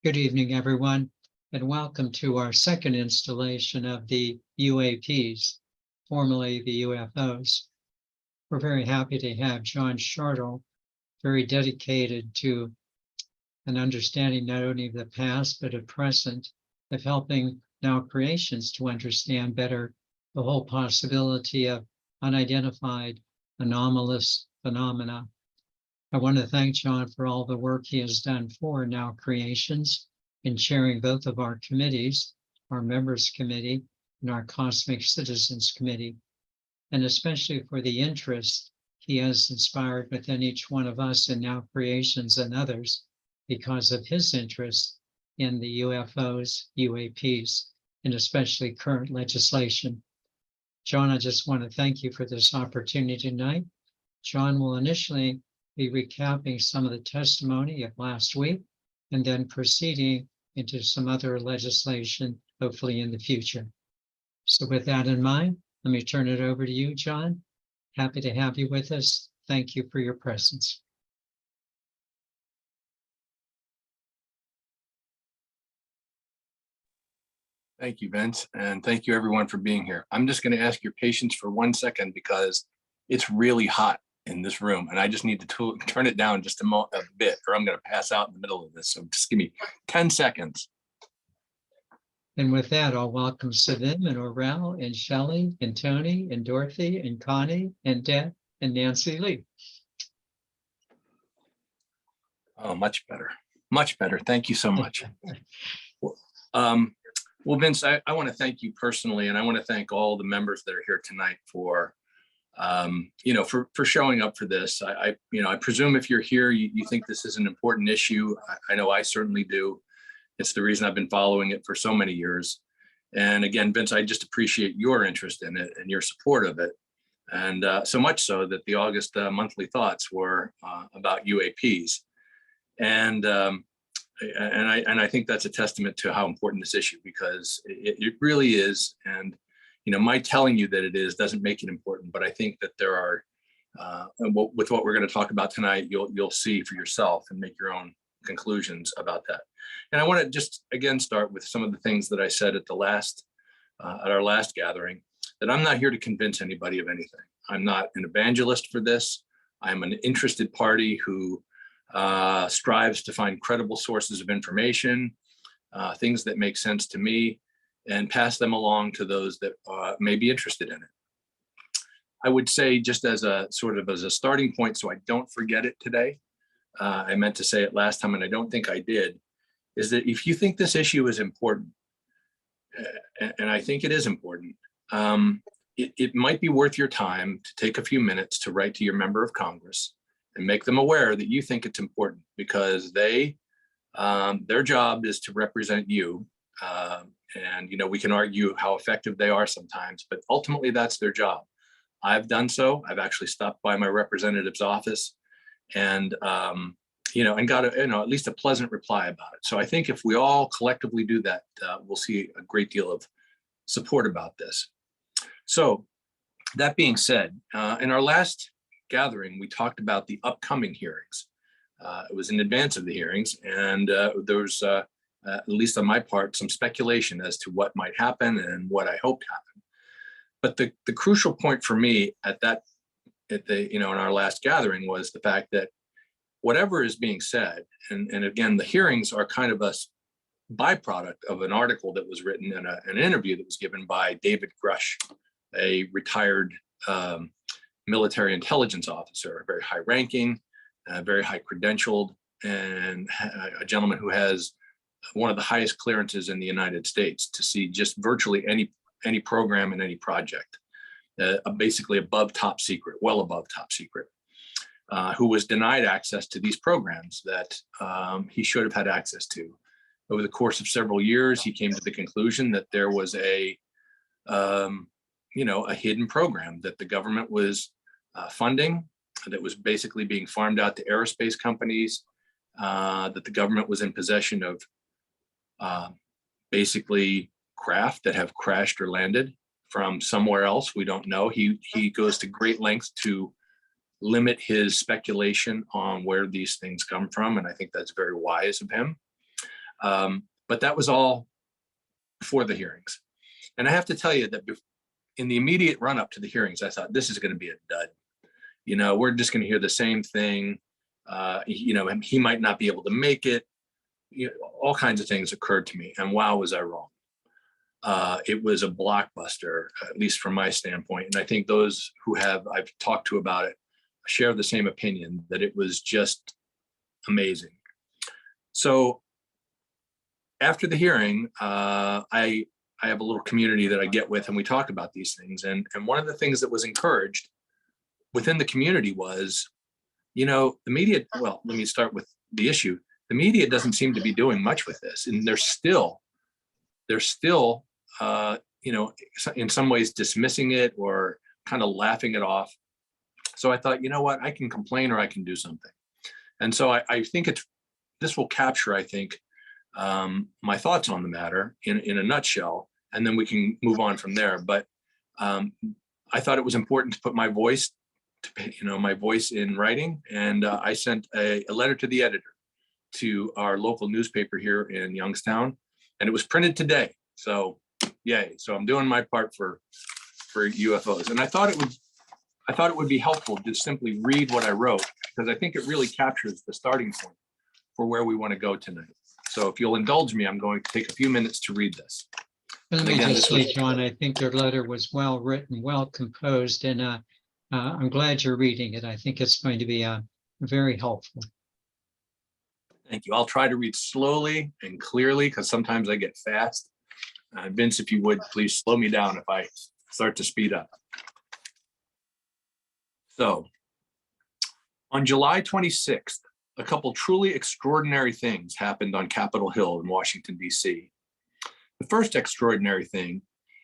Good evening, everyone, and welcome to our second installation of the UAPs, formerly the UFOs. We're very happy to have John Shartle, very dedicated to an understanding not only of the past, but of present, of helping now creations to understand better the whole possibility of unidentified anomalous phenomena. I want to thank John for all the work he has done for Now Creations in chairing both of our committees, our Members Committee and our Cosmic Citizens Committee, and especially for the interest he has inspired within each one of us in Now Creations and others because of his interest in the UFOs, UAPs, and especially current legislation. John, I just want to thank you for this opportunity tonight. John will initially be recapping some of the testimony of last week and then proceeding into some other legislation, hopefully in the future. So with that in mind, let me turn it over to you, John. Happy to have you with us. Thank you for your presence. Thank you, Vince, and thank you everyone for being here. I'm just going to ask your patience for 1 second because it's really hot in this room, and I just need to turn it down just a bit, or I'm going to pass out in the middle of this. So just give me 10 seconds. And with that, I'll welcome Savim and Aurel and Shelley and Tony and Dorothy and Connie and Deb and Nancy Lee. Oh, much better. Much better. Thank you so much. Well, Vince, I want to thank you personally, and I want to thank all the members that are here tonight for for showing up for this. I presume if you're here, you think this is an important issue. I know I certainly do. It's the reason I've been following it for so many years. And again, Vince, I just appreciate your interest in it and your support of it. And so much so that the August monthly thoughts were about UAPs. And I think that's a testament to how important this issue, because it really is. And my telling you that it is doesn't make it important, but I think that there are, with what we're going to talk about tonight, you'll see for yourself and make your own conclusions about that. And I want to just again start with some of the things that I said at our last gathering, that I'm not here to convince anybody of anything. I'm not an evangelist for this. I'm an interested party who strives to find credible sources of information, things that make sense to me, and pass them along to those that may be interested in it. I would say, just as a starting point, so I don't forget it today, I meant to say it last time and I don't think I did, is that if you think this issue is important, and I think it is important, it might be worth your time to take a few minutes to write to your member of Congress and make them aware that you think it's important, because their job is to represent you. And we can argue how effective they are sometimes, but ultimately that's their job. I've done so. I've actually stopped by my representative's office and and got at least a pleasant reply about it. So I think if we all collectively do that, we'll see a great deal of support about this. So that being said, in our last gathering, we talked about the upcoming hearings. It was in advance of the hearings, and there was at least on my part, some speculation as to what might happen and what I hoped happened. But the crucial point for me in our last gathering was the fact that whatever is being said, and again, the hearings are kind of a byproduct of an article that was written in an interview that was given by David Grush, a retired military intelligence officer, very high ranking, very high credentialed, and a gentleman who has one of the highest clearances in the United States to see just virtually any program and any project, basically above top secret, well above top secret, who was denied access to these programs that he should have had access to. Over the course of several years, he came to the conclusion that there was a hidden program that the government was funding, that was basically being farmed out to aerospace companies, that the government was in possession of basically craft that have crashed or landed from somewhere else. We don't know. He goes to great lengths to limit his speculation on where these things come from, and I think that's very wise of him. But that was all before the hearings. And I have to tell you that in the immediate run up to the hearings, I thought this is going to be a dud. You know, we're just going to hear the same thing. You know, he might not be able to make it. You know, all kinds of things occurred to me, and wow, was I wrong. It was a blockbuster, at least from my standpoint. And I think those who I've talked to about it share the same opinion, that it was just amazing. So after the hearing, I have a little community that I get with, and we talk about these things. And one of the things that was encouraged within the community was, you know, the media, well, let me start with the issue. The media doesn't seem to be doing much with this. And they're still, you know, in some ways dismissing it or kind of laughing it off. So I thought, you know what, I can complain or I can do something. And so I think this will capture, I think, my thoughts on the matter in a nutshell, and then we can move on from there. But I thought it was important to put my voice, my voice in writing, and I sent a letter to the editor to our local newspaper here in Youngstown, and it was printed today. So, yay! So I'm doing my part for UFOs, and I thought it would be helpful to simply read what I wrote, because I think it really captures the starting point for where we want to go tonight. So if you'll indulge me, I'm going to take a few minutes to read this. Let me just say, John, I think your letter was well written, well composed, and I'm glad you're reading it. I think it's going to be very helpful. Thank you. I'll try to read slowly and clearly, because sometimes I get fast. Vince, if you would, please slow me down if I start to speed up. So, on July 26th, a couple truly extraordinary things happened on Capitol Hill in Washington, D.C. The first extraordinary thing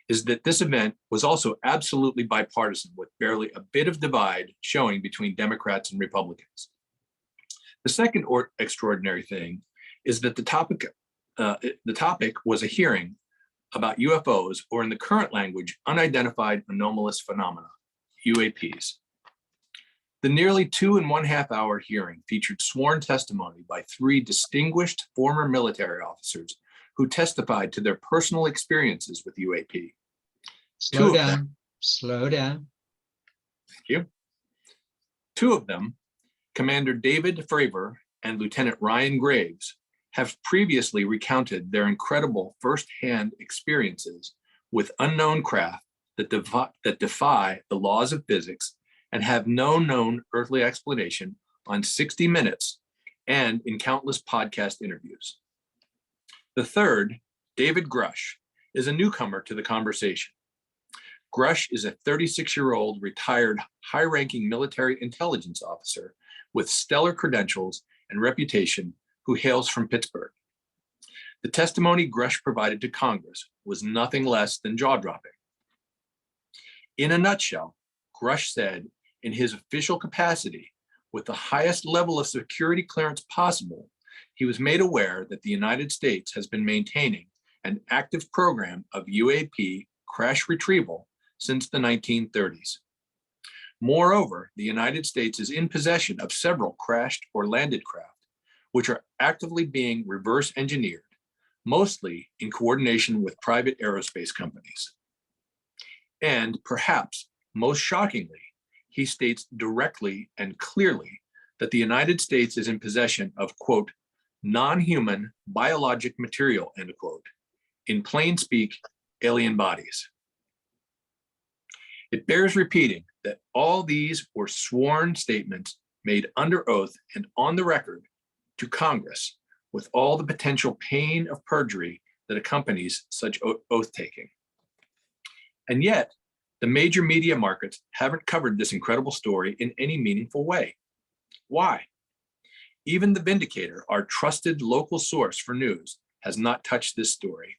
is that this event was also absolutely bipartisan, with barely a bit of divide showing between Democrats and Republicans. The second extraordinary thing is that the topic was a hearing about UFOs, or in the current language, unidentified anomalous phenomena, UAPs. The nearly 2.5 hour hearing featured sworn testimony by 3 distinguished former military officers who testified to their personal experiences with UAP. Slow down. Thank you. 2 of them, Commander David Fravor and Lieutenant Ryan Graves, have previously recounted their incredible firsthand experiences with unknown craft that defy the laws of physics and have no known earthly explanation on 60 Minutes and in countless podcast interviews. The third, David Grush, is a newcomer to the conversation. Grush is a 36-year-old retired high-ranking military intelligence officer with stellar credentials and reputation who hails from Pittsburgh. The testimony Grush provided to Congress was nothing less than jaw-dropping. In a nutshell, Grush said, in his official capacity, with the highest level of security clearance possible, he was made aware that the United States has been maintaining an active program of UAP crash retrieval since the 1930s. Moreover, the United States is in possession of several crashed or landed craft, which are actively being reverse engineered, mostly in coordination with private aerospace companies. And perhaps most shockingly, he states directly and clearly that the United States is in possession of, quote, non-human biologic material, end quote, in plain speak, alien bodies. It bears repeating that all these were sworn statements made under oath and on the record to Congress, with all the potential pain of perjury that accompanies such oath-taking. And yet, the major media markets haven't covered this incredible story in any meaningful way. Why? Even The Vindicator, our trusted local source for news, has not touched this story.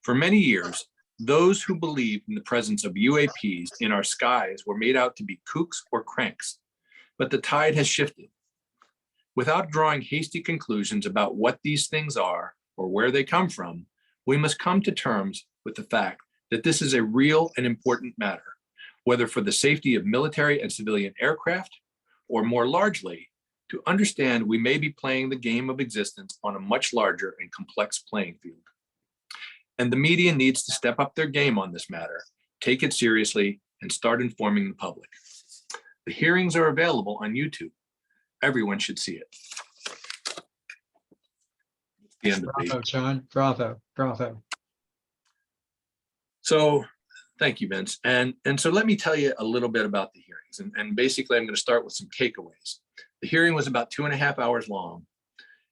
For many years, those who believed in the presence of UAPs in our skies were made out to be kooks or cranks, but the tide has shifted. Without drawing hasty conclusions about what these things are or where they come from, we must come to terms with the fact that this is a real and important matter, whether for the safety of military and civilian aircraft, or more largely, to understand we may be playing the game of existence on a much larger and complex playing field. And the media needs to step up their game on this matter, take it seriously, and start informing the public. The hearings are available on YouTube. Everyone should see it. The end of the Bravo, John. Bravo, bravo. So thank you, Vince. And so let me tell you a little bit about the hearings. And basically, I'm going to start with some takeaways. The hearing was about 2.5 hours long.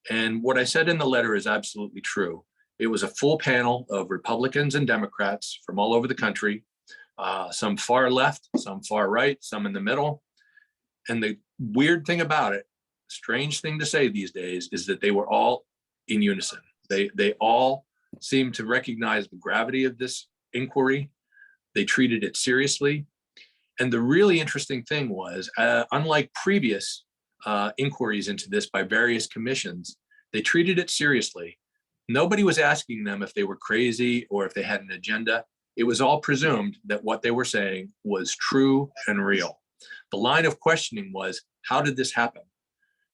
And what I said in the letter is absolutely true. It was a full panel of Republicans and Democrats from all over the country, some far left, some far right, some in the middle. And the weird thing about it, strange thing to say these days, is that they were all in unison. They all seemed to recognize the gravity of this inquiry. They treated it seriously. And the really interesting thing was, unlike previous inquiries into this by various commissions, they treated it seriously. Nobody was asking them if they were crazy or if they had an agenda. It was all presumed that what they were saying was true and real. The line of questioning was, how did this happen?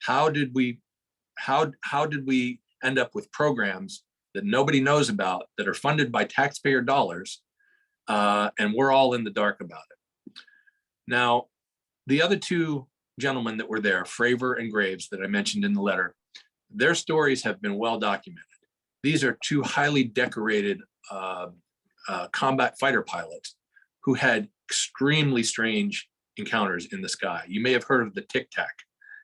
How did we end up with programs that nobody knows about, that are funded by taxpayer dollars, and we're all in the dark about it? Now, the other two gentlemen that were there, Fravor and Graves, that I mentioned in the letter, their stories have been well documented. These are two highly decorated combat fighter pilots who had extremely strange encounters in the sky. You may have heard of the Tic Tac.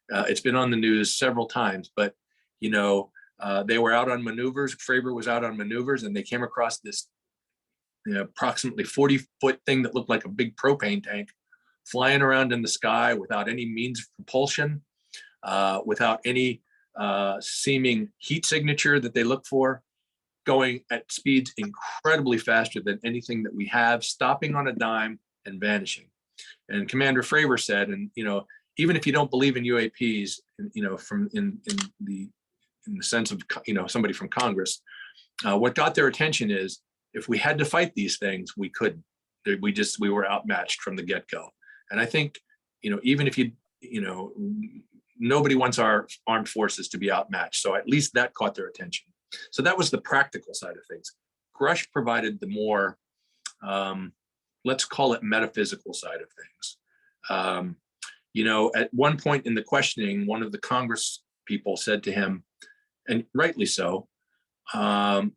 It's been on the news several times, but they were out on maneuvers. Fravor was out on maneuvers, and they came across this approximately 40-foot thing that looked like a big propane tank flying around in the sky without any means of propulsion, without any seeming heat signature that they look for, going at speeds incredibly faster than anything that we have, stopping on a dime and vanishing. And Commander Fravor said, and even if you don't believe in UAPs, from in the sense of somebody from Congress, what got their attention is, if we had to fight these things, we couldn't. We were outmatched from the get-go. And I think even if nobody wants our armed forces to be outmatched, so at least that caught their attention. So that was the practical side of things. Grush provided the more, let's call it metaphysical side of things. At one point in the questioning, one of the Congress people said to him, and rightly so, my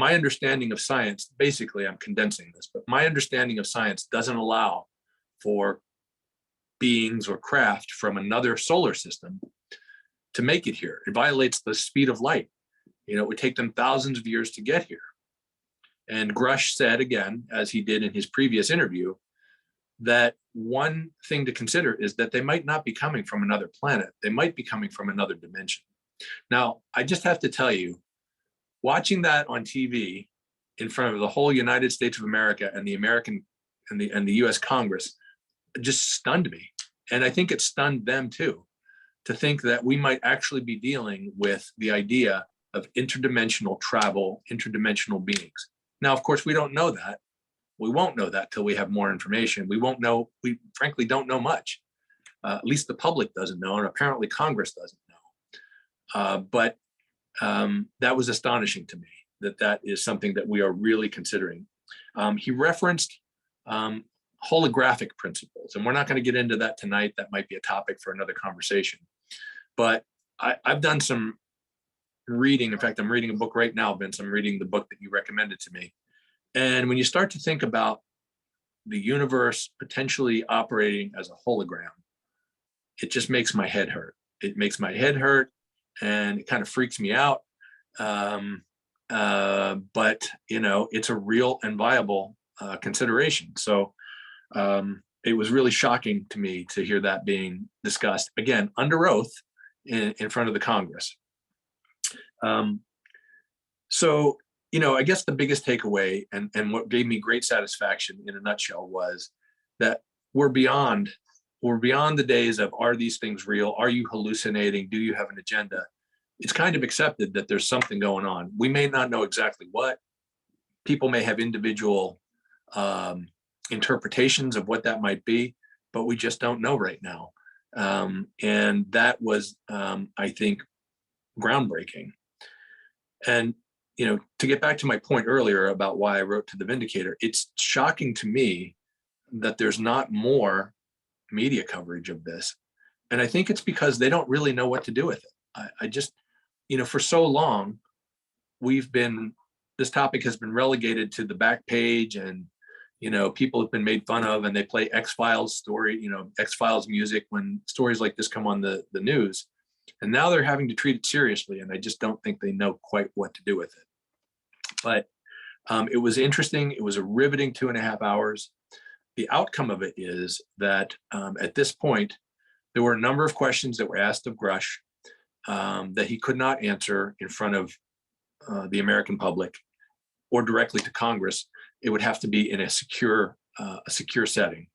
understanding of science, basically I'm condensing this, but my understanding of science doesn't allow for beings or craft from another solar system to make it here. It violates the speed of light. It would take them thousands of years to get here. And Grush said again, as he did in his previous interview, that one thing to consider is that they might not be coming from another planet. They might be coming from another dimension. Now, I just have to tell you, watching that on TV in front of the whole United States of America and the US Congress just stunned me. And I think it stunned them too, to think that we might actually be dealing with the idea of interdimensional travel, interdimensional beings. Now, of course, we don't know that. We won't know that till we have more information. We won't know. We frankly don't know much. At least the public doesn't know, and apparently Congress doesn't know. But that was astonishing to me, that is something that we are really considering. He referenced holographic principles, and we're not going to get into that tonight. That might be a topic for another conversation. But I've done some reading. In fact, I'm reading a book right now, Vince. I'm reading the book that you recommended to me. And when you start to think about the universe potentially operating as a hologram, it just makes my head hurt. It makes my head hurt, and it kind of freaks me out. But it's a real and viable consideration. So it was really shocking to me to hear that being discussed, again, under oath in front of the Congress. So I guess the biggest takeaway and what gave me great satisfaction in a nutshell was that we're beyond the days of, are these things real? Are you hallucinating? Do you have an agenda? It's kind of accepted that there's something going on. We may not know exactly what. People may have individual interpretations of what that might be, but we just don't know right now. And that was, I think, groundbreaking. And, to get back to my point earlier about why I wrote to the Vindicator, it's shocking to me that there's not more media coverage of this. And I think it's because they don't really know what to do with it. I just, for so long, this topic has been relegated to the back page, and, people have been made fun of, and they play X-Files story, X-Files music when stories like this come on the news. And now they're having to treat it seriously. And I just don't think they know quite what to do with it. But it was interesting. It was a riveting 2.5 hours. The outcome of it is that at this point, there were a number of questions that were asked of Grush that he could not answer in front of the American public or directly to Congress. It would have to be in a secure setting.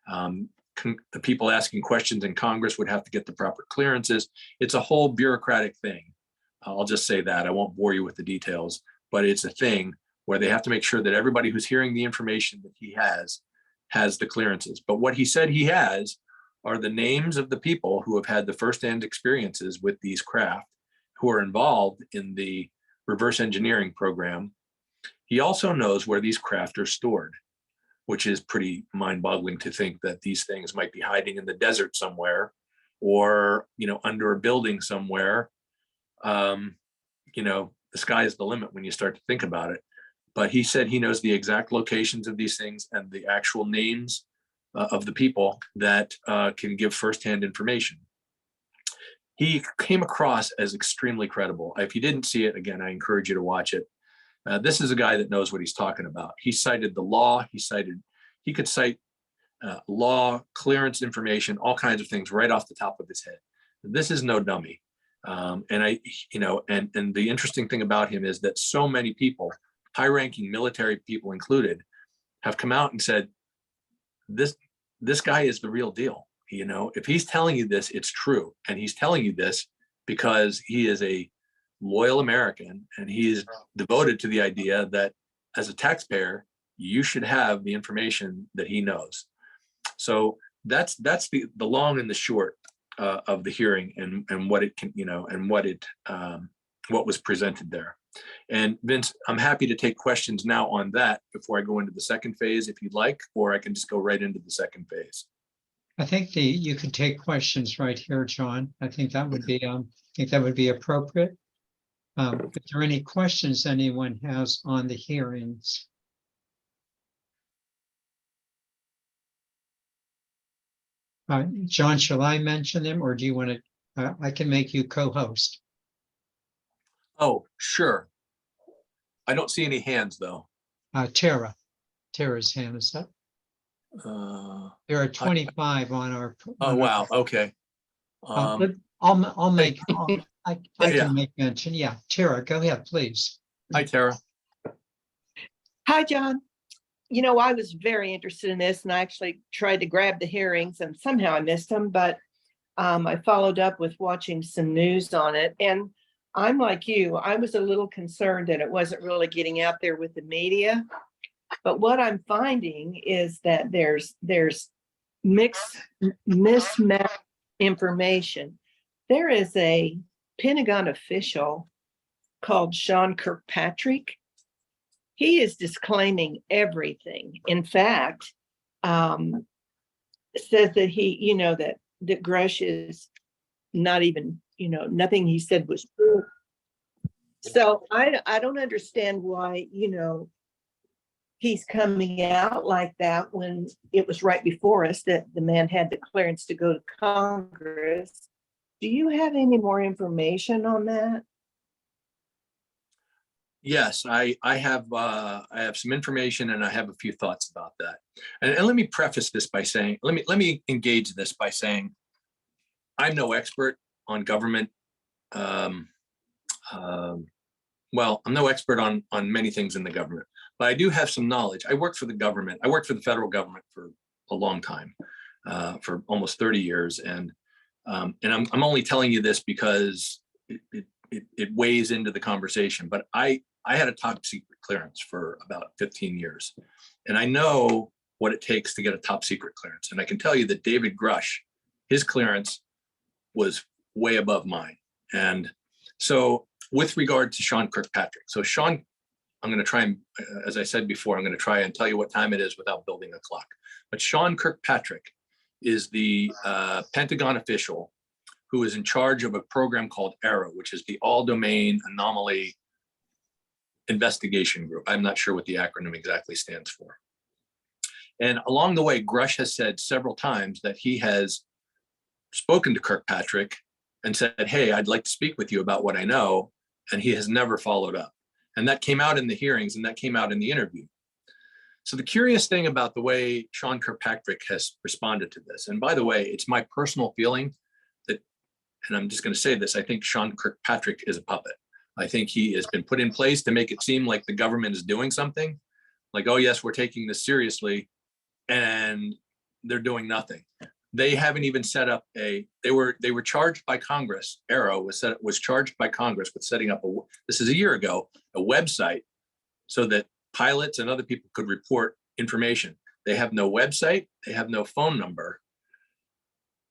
The people asking questions in Congress would have to get the proper clearances. It's a whole bureaucratic thing. I'll just say that. I won't bore you with the details, but it's a thing where they have to make sure that everybody who's hearing the information that he has the clearances. But what he said he has are the names of the people who have had the firsthand experiences with these craft, who are involved in the reverse engineering program. He also knows where these craft are stored, which is pretty mind-boggling to think that these things might be hiding in the desert somewhere, or, under a building somewhere. The sky is the limit when you start to think about it. But he said he knows the exact locations of these things and the actual names of the people that can give firsthand information. He came across as extremely credible. If you didn't see it, again, I encourage you to watch it. This is a guy that knows what he's talking about. He cited the law. He could cite law, clearance information, all kinds of things right off the top of his head. This is no dummy. And the interesting thing about him is that so many people, high-ranking military people included, have come out and said, this guy is the real deal. If he's telling you this, it's true. And he's telling you this because he is a loyal American, and he is devoted to the idea that as a taxpayer, you should have the information that he knows. So that's the long and the short of the hearing, and what it can, and what was presented there. And Vince, I'm happy to take questions now on that before I go into the second phase, if you'd like, or I can just go right into the second phase. I think you could take questions right here, John. I think that would be appropriate. If there are any questions anyone has on the hearings. John, shall I mention them, or do you want to? I can make you co-host. Oh, sure. I don't see any hands though. Tara's hand is up. There are 25 on our. Oh wow. Okay. I'll make. I can make mention. Yeah, Tara, go ahead, please. Hi, Tara. Hi, John. I was very interested in this, and I actually tried to grab the hearings, and somehow I missed them, but I followed up with watching some news on it. And I'm like you, I was a little concerned that it wasn't really getting out there with the media. But what I'm finding is that there's mismatched information. There is a Pentagon official called Sean Kirkpatrick. He is disclaiming everything. In fact, says that he, that Grush is not even, nothing he said was true. So I don't understand why, he's coming out like that when it was right before us that the man had the clearance to go to Congress. Do you have any more information on that? Yes, I have some information, and I have a few thoughts about that. And let me preface this by saying, let me engage this by saying, I'm no expert on government. I'm no expert on many things in the government, but I do have some knowledge. I worked for the government. I worked for the federal government for a long time, for almost 30 years, and I'm only telling you this because it weighs into the conversation. But I had a top secret clearance for about 15 years, and I know what it takes to get a top secret clearance. And I can tell you that David Grush his clearance was way above mine. And so with regard to Sean Kirkpatrick, so Sean, I'm going to try and, as I said before, I'm going to try and tell you what time it is without building a clock. But Sean Kirkpatrick is the Pentagon official who is in charge of a program called ARROW, which is the All Domain Anomaly Investigation Group. I'm not sure what the acronym exactly stands for. And along the way, Grush has said several times that he has spoken to Kirkpatrick and said, hey, I'd like to speak with you about what I know. And he has never followed up. And that came out in the hearings and that came out in the interview. So the curious thing about the way Sean Kirkpatrick has responded to this, and by the way, it's my personal feeling that, and I'm just going to say this, I think Sean Kirkpatrick is a puppet. I think he has been put in place to make it seem like the government is doing something, like, oh yes, we're taking this seriously, and they're doing nothing. They haven't even set up they were charged by Congress. ARROW was charged by Congress with setting up this is a year ago, a website so that pilots and other people could report information. They have no website, they have no phone number.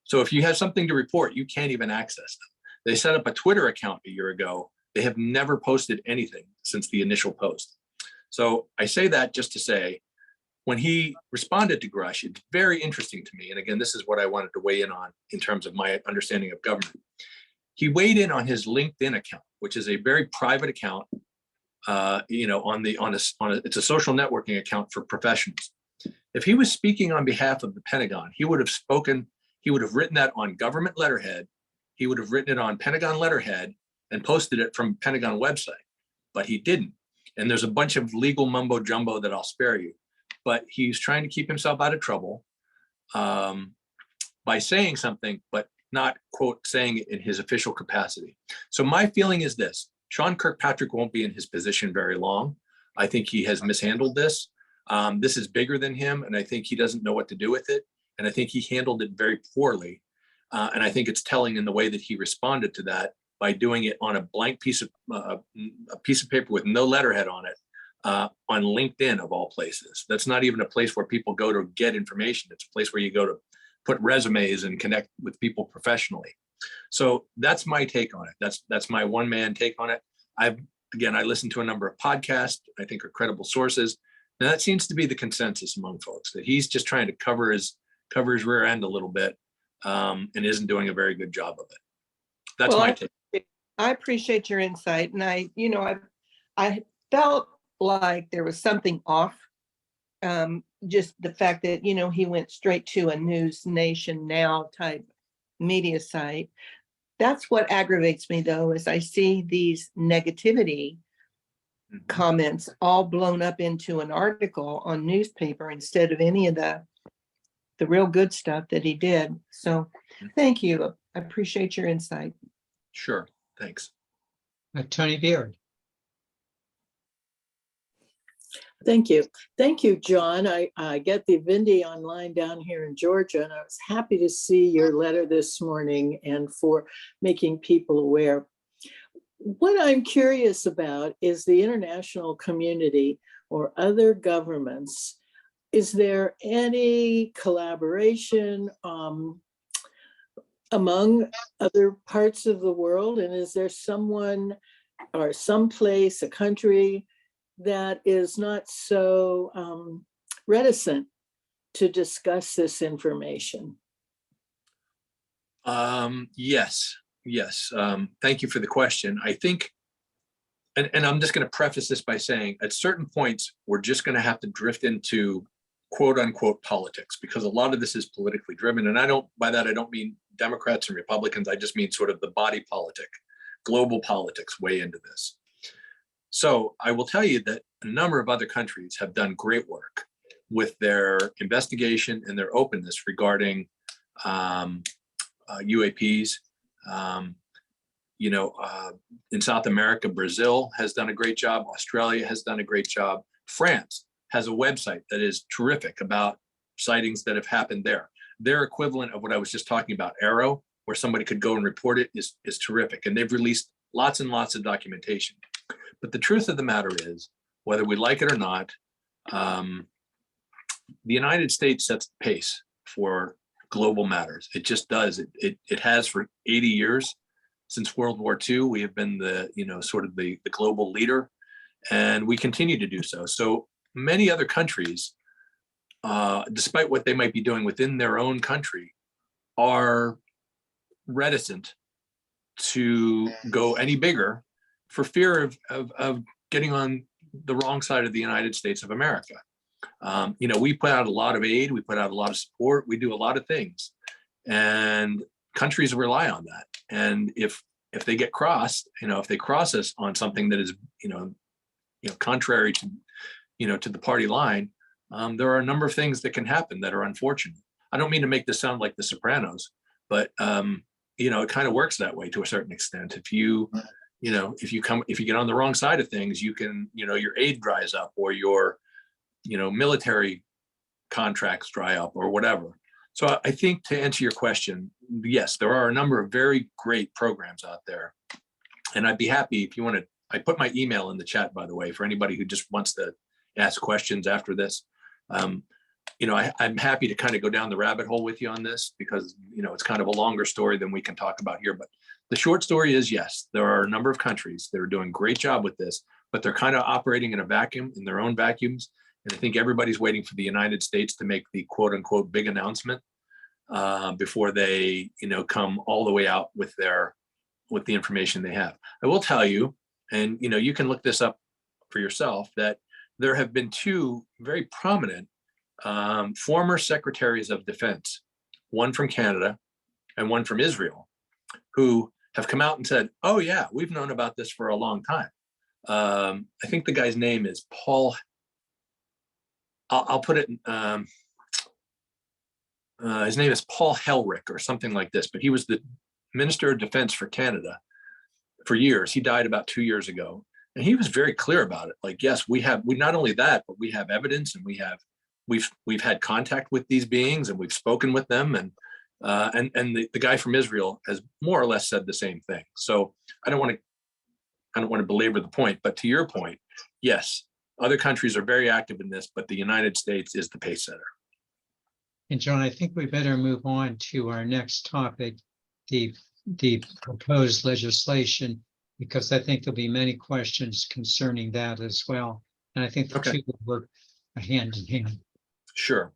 So if you have something to report, you can't even access them. They set up a Twitter account a year ago. They have never posted anything since the initial post. So I say that just to say, when he responded to Grush, it's very interesting to me. And again, this is what I wanted to weigh in on in terms of my understanding of government. He weighed in on his LinkedIn account, which is a very private account. It's a social networking account for professionals. If he was speaking on behalf of the Pentagon, he would have written that on government letterhead. He would have written it on Pentagon letterhead and posted it from Pentagon website, but he didn't. And there's a bunch of legal mumbo jumbo that I'll spare you. But he's trying to keep himself out of trouble by saying something, but not, quote, saying it in his official capacity. So my feeling is this: Sean Kirkpatrick won't be in his position very long. I think he has mishandled this. This is bigger than him, and I think he doesn't know what to do with it. And I think he handled it very poorly. And I think it's telling in the way that he responded to that by doing it on a blank piece of paper with no letterhead on it. On LinkedIn of all places. That's not even a place where people go to get information. It's a place where you go to put resumes and connect with people professionally. So that's my take on it. That's my one-man take on it. I listened to a number of podcasts I think are credible sources. And that seems to be the consensus among folks, that he's just trying to cover his rear end a little bit and isn't doing a very good job of it. That's my take. I appreciate your insight. And I felt like there was something off. Just the fact that, he went straight to a News Nation Now type media site. That's what aggravates me, though, is I see these negativity comments all blown up into an article on newspaper instead of any of the real good stuff that he did. So thank you. I appreciate your insight. Sure. Thanks. Tony Beard. Thank you. Thank you, John. I get the Vindy online down here in Georgia, and I was happy to see your letter this morning and for making people aware. What I'm curious about is the international community or other governments. Is there any collaboration among other parts of the world? And is there someone or someplace, a country, that is not so reticent to discuss this information? Yes. Thank you for the question. I think, and I'm just going to preface this by saying, at certain points, we're just going to have to drift into quote unquote politics, because a lot of this is politically driven. And by that, I don't mean Democrats and Republicans. I just mean sort of the body politic, global politics weigh into this. So I will tell you that a number of other countries have done great work with their investigation and their openness regarding UAPs. In South America, Brazil has done a great job. Australia has done a great job. France has a website that is terrific about sightings that have happened there. Their equivalent of what I was just talking about, ARROW, where somebody could go and report it, is terrific. And they've released lots and lots of documentation. But the truth of the matter is, whether we like it or not, the United States sets the pace for global matters. It just does. It has for 80 years. Since World War II, we have been the, sort of the global leader, and we continue to do so. So many other countries, despite what they might be doing within their own country, are reticent to go any bigger for fear of getting on the wrong side of the United States of America. We put out a lot of aid, we put out a lot of support, we do a lot of things, and countries rely on that. And if they get crossed, if they cross us on something that is, contrary to, to the party line, there are a number of things that can happen that are unfortunate. I don't mean to make this sound like The Sopranos, but it kind of works that way to a certain extent. If you get on the wrong side of things, you can, your aid dries up, or your, military contracts dry up, or whatever. So I think, to answer your question, yes, there are a number of very great programs out there. And I'd be happy if you want to, I put my email in the chat, by the way, for anybody who just wants to ask questions after this. I'm happy to kind of go down the rabbit hole with you on this, because, it's kind of a longer story than we can talk about here. But the short story is, yes, there are a number of countries that are doing a great job with this, but they're kind of operating in a vacuum, in their own vacuums. And I think everybody's waiting for the United States to make the quote unquote big announcement before they, come all the way out with the information they have. I will tell you, and you can look this up for yourself, that there have been two very prominent former secretaries of defense, one from Canada and one from Israel, who have come out and said, oh yeah, we've known about this for a long time. I think the guy's name is Paul. I'll put it, his name is Paul Helrick or something like this, but he was the Minister of Defense for Canada for years. He died about 2 years ago. And he was very clear about it. Like, yes, we not only that, but we have evidence, and we've had contact with these beings, and we've spoken with them. And the guy from Israel has more or less said the same thing. So I don't want to belabor the point, but to your point, yes, other countries are very active in this, but the United States is the pace setter. And John, I think we better move on to our next topic, the proposed legislation, because I think there'll be many questions concerning that as well. And I think the two will work hand in hand. Sure.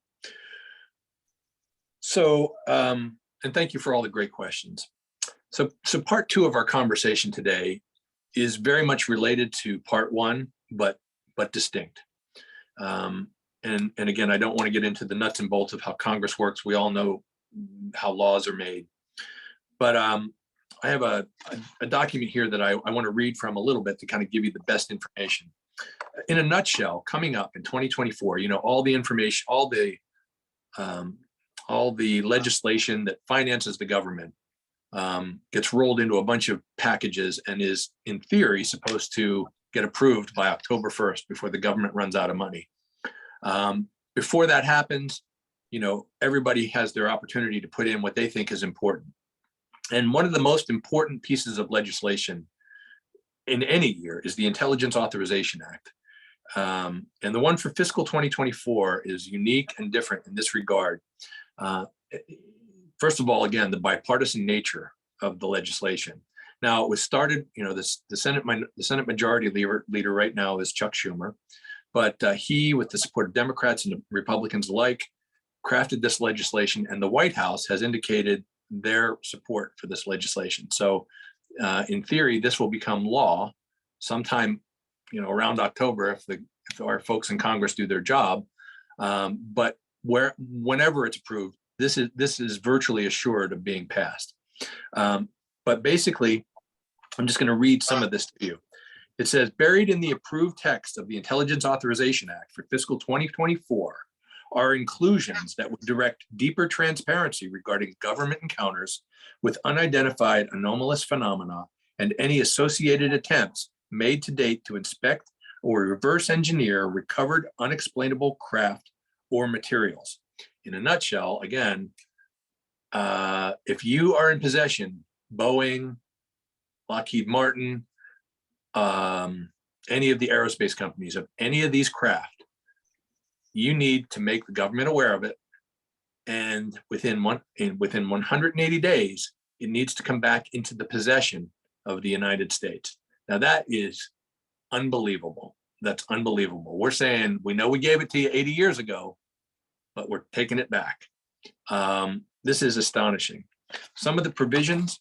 So, and thank you for all the great questions. So part two of our conversation today is very much related to part one, but distinct. And again, I don't want to get into the nuts and bolts of how Congress works. We all know how laws are made. But I have a document here that I want to read from a little bit to kind of give you the best information. In a nutshell, coming up in 2024, all the information, all the legislation that finances the government gets rolled into a bunch of packages and is, in theory, supposed to get approved by October 1st before the government runs out of money. Before that happens, everybody has their opportunity to put in what they think is important. And one of the most important pieces of legislation in any year is the Intelligence Authorization Act. And the one for fiscal 2024 is unique and different in this regard. First of all, again, the bipartisan nature of the legislation. Now, it was started, the Senate Majority Leader right now is Chuck Schumer, but he, with the support of Democrats and Republicans alike, crafted this legislation, and the White House has indicated their support for this legislation. So in theory, this will become law sometime, around October if our folks in Congress do their job. But whenever it's approved, this is virtually assured of being passed. But basically, I'm just going to read some of this to you. It says, buried in the approved text of the Intelligence Authorization Act for fiscal 2024 are inclusions that would direct deeper transparency regarding government encounters with unidentified anomalous phenomena and any associated attempts made to date to inspect or reverse engineer recovered unexplainable craft or materials. In a nutshell, again, if you are in possession, Boeing, Lockheed Martin, any of the aerospace companies of any of these craft, you need to make the government aware of it And within 180 days, it needs to come back into the possession of the United States. Now that is unbelievable. That's unbelievable. We're saying, we know we gave it to you 80 years ago, but we're taking it back. This is astonishing. Some of the provisions,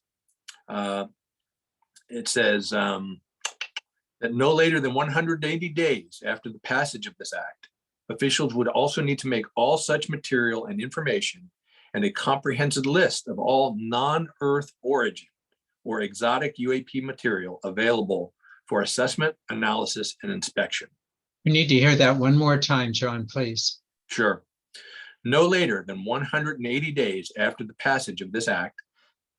it says that no later than 180 days after the passage of this act, officials would also need to make all such material and information and a comprehensive list of all non-Earth origin or exotic UAP material available for assessment, analysis, and inspection. We need to hear that one more time, John, please. Sure. No later than 180 days after the passage of this act,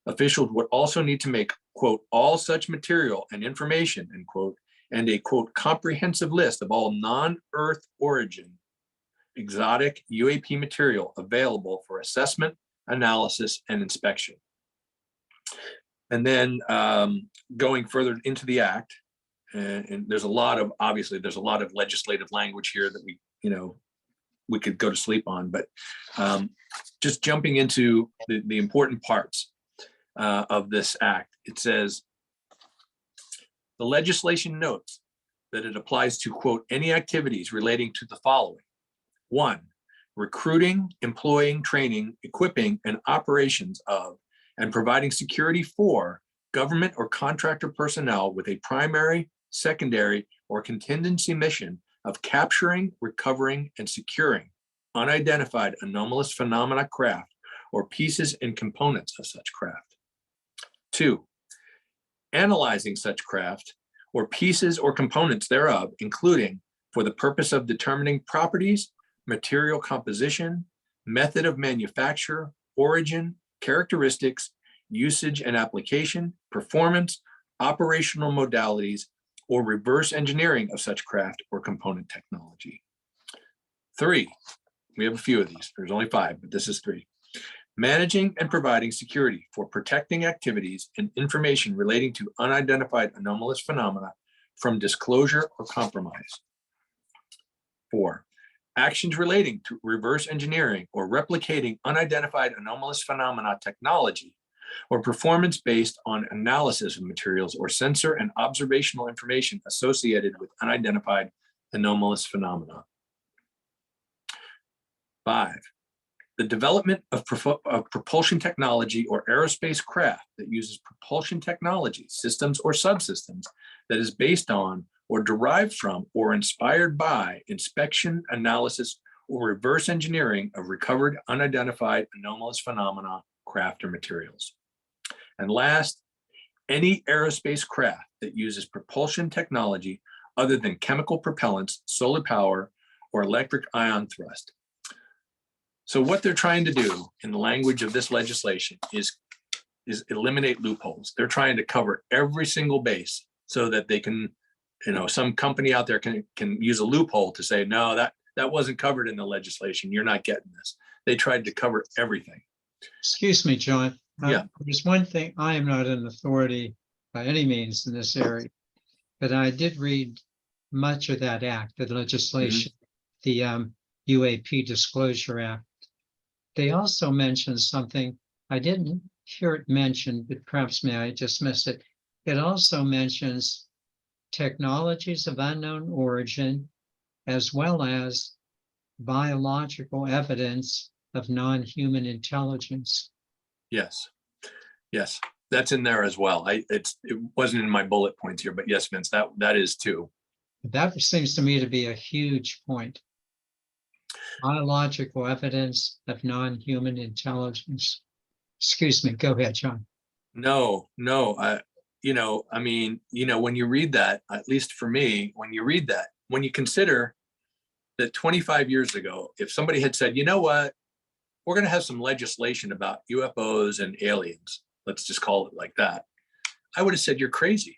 officials would also need to make, quote, all such material and information, end quote, and a, quote, comprehensive list of all non-Earth origin exotic UAP material available for assessment, analysis, and inspection. And then going further into the act, and there's a lot of, obviously, there's a lot of legislative language here that we could go to sleep on, but just jumping into the important parts of this act, it says, the legislation notes that it applies to, quote, any activities relating to the following. 1, recruiting, employing, training, equipping, and operations of, and providing security for government or contractor personnel with a primary, secondary, or contingency mission of capturing, recovering, and securing unidentified anomalous phenomena craft or pieces and components of such craft. 2, analyzing such craft or pieces or components thereof, including for the purpose of determining properties, material composition, method of manufacture, origin, characteristics, usage and application, performance, operational modalities, or reverse engineering of such craft or component technology. 3, we have a few of these, there's only 5, but this is 3. Managing and providing security for protecting activities and information relating to unidentified anomalous phenomena from disclosure or compromise. 4, actions relating to reverse engineering or replicating unidentified anomalous phenomena technology or performance based on analysis of materials or sensor and observational information associated with unidentified anomalous phenomena. 5, the development of propulsion technology or aerospace craft that uses propulsion technology, systems or subsystems that is based on or derived from or inspired by inspection, analysis, or reverse engineering of recovered unidentified anomalous phenomena, craft, or materials. And last, any aerospace craft that uses propulsion technology other than chemical propellants, solar power, or electric ion thrust. So what they're trying to do in the language of this legislation is eliminate loopholes. They're trying to cover every single base so that they can, some company out there can use a loophole to say, no, that wasn't covered in the legislation. You're not getting this. They tried to cover everything. Excuse me, John. Yeah. There's one thing, I am not an authority by any means in this area, but I did read much of that act, the legislation, the UAP Disclosure Act. They also mentioned something, I didn't hear it mentioned, but perhaps I just missed it. It also mentions technologies of unknown origin, as well as biological evidence of non-human intelligence. Yes, that's in there as well. It wasn't in my bullet points here, but yes, Vince, that is too. That seems to me to be a huge point. Biological evidence of non-human intelligence. Excuse me, go ahead, John. No, when you read that, at least for me, when you read that, when you consider that 25 years ago, if somebody had said, you know what, we're going to have some legislation about UFOs and aliens, let's just call it like that, I would have said, you're crazy.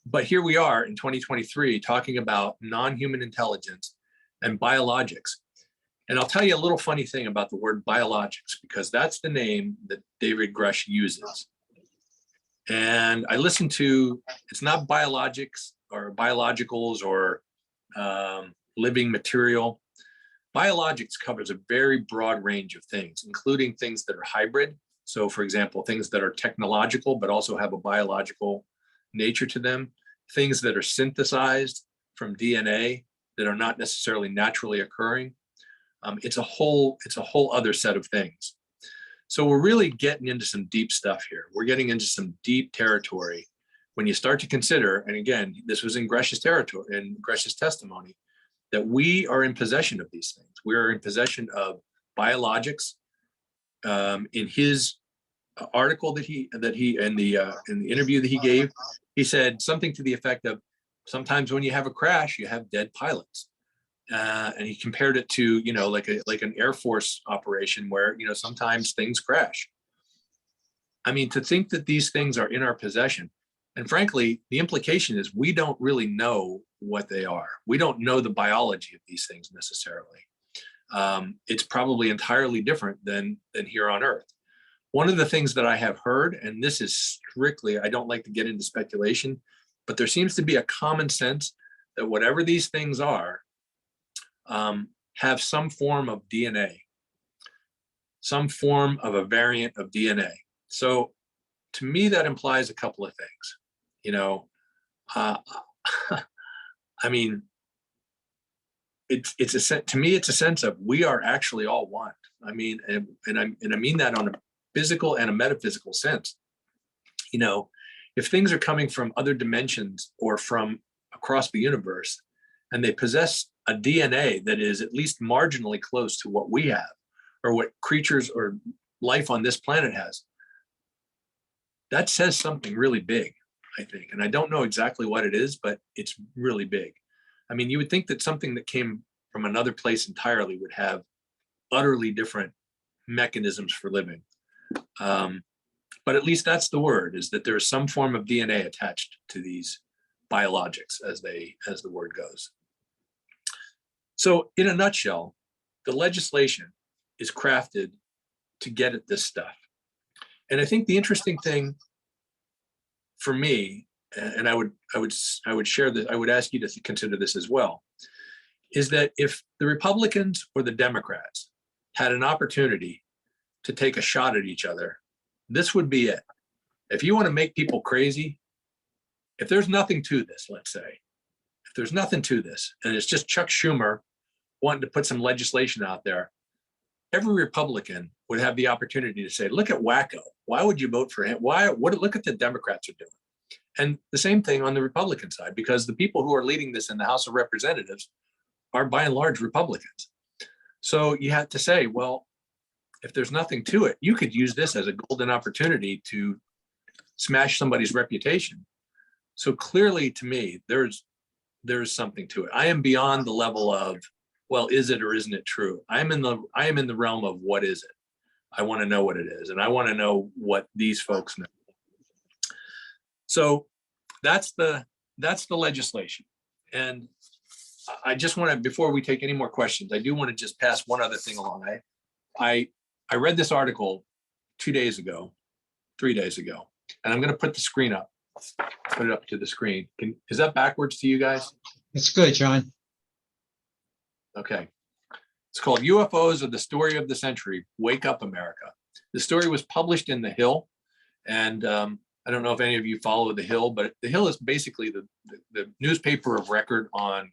But here we are in 2023 talking about non-human intelligence and biologics. And I'll tell you a little funny thing about the word biologics, because that's the name that David Grush uses. And I listened to, it's not biologics or biologicals or living material. biologics covers a very broad range of things, including things that are hybrid. So for example, things that are technological, but also have a biological nature to them, things that are synthesized from DNA that are not necessarily naturally occurring. It's a whole other set of things. So we're really getting into some deep stuff here. We're getting into some deep territory when you start to consider, and again, this was in Gresh's territory, in Gresh's testimony, that we are in possession of these things. We are in possession of biologics. In his article that he in the interview that he gave, he said something to the effect of, sometimes when you have a crash, you have dead pilots. And he compared it to, you know, like an Air Force operation where, you know, sometimes things crash. I mean, to think that these things are in our possession, and frankly, the implication is we don't really know what they are. We don't know the biology of these things necessarily. It's probably entirely different than here on Earth. One of the things that I have heard, and this is strictly, I don't like to get into speculation, but there seems to be a common sense that whatever these things are, have some form of DNA, some form of a variant of DNA. So to me, that implies a couple of things. You know, I mean, to me, it's a sense of we are actually all one. I mean, and I mean that on a physical and a metaphysical sense. You know, if things are coming from other dimensions or from across the universe, and they possess a DNA that is at least marginally close to what we have, or what creatures or life on this planet has, that says something really big, I think. And I don't know exactly what it is, but it's really big. I mean, you would think that something that came from another place entirely would have utterly different mechanisms for living. But at least that's the word, is that there is some form of DNA attached to these biologics, as the word goes. So in a nutshell, the legislation is crafted to get at this stuff. And I think the interesting thing for me, and I would share that, I would ask you to consider this as well, is that if the Republicans or the Democrats had an opportunity to take a shot at each other, this would be it. If you want to make people crazy, if there's nothing to this, let's say, if there's nothing to this, and it's just Chuck Schumer wanting to put some legislation out there, every Republican would have the opportunity to say, look at wacko. Why would you vote for him? Look at the Democrats are doing. And the same thing on the Republican side, because the people who are leading this in the House of Representatives are by and large Republicans. So you have to say, well, if there's nothing to it, you could use this as a golden opportunity to smash somebody's reputation. So clearly to me, there's something to it. I am beyond the level of, well, is it or isn't it true? I am in the realm of what is it? I want to know what it is, and I want to know what these folks know. So that's the legislation. And I just want to, before we take any more questions, I do want to just pass one other thing along. I read this article 3 days ago, and I'm going to put the screen up, put it up to the screen. Is that backwards to you guys? It's good, John. Okay. It's called UFOs Are the Story of the Century, Wake Up America. The story was published in The Hill. And I don't know if any of you follow The Hill, but The Hill is basically the newspaper of record on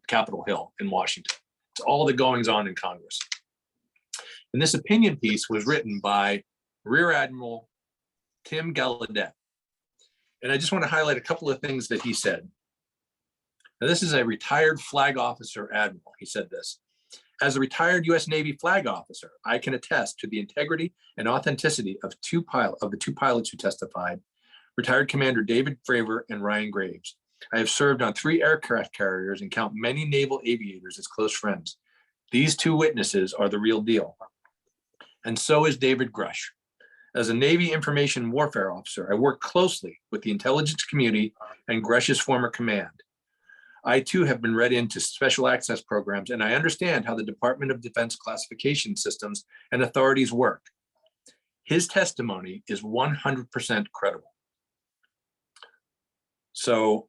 Capitol Hill in Washington. It's all the goings on in Congress. And this opinion piece was written by Rear Admiral Tim Gallaudet. And I just want to highlight a couple of things that he said. Now, this is a retired flag officer admiral. He said this: as a retired U.S. Navy flag officer, I can attest to the integrity and authenticity of the two pilots who testified, retired Commander David Fravor and Ryan Graves. I have served on 3 aircraft carriers and count many naval aviators as close friends. These 2 witnesses are the real deal. And so is David Grush. As a Navy information warfare officer, I work closely with the intelligence community and Grush's former command. I too have been read into special access programs, and I understand how the Department of Defense classification systems and authorities work. His testimony is 100% credible. So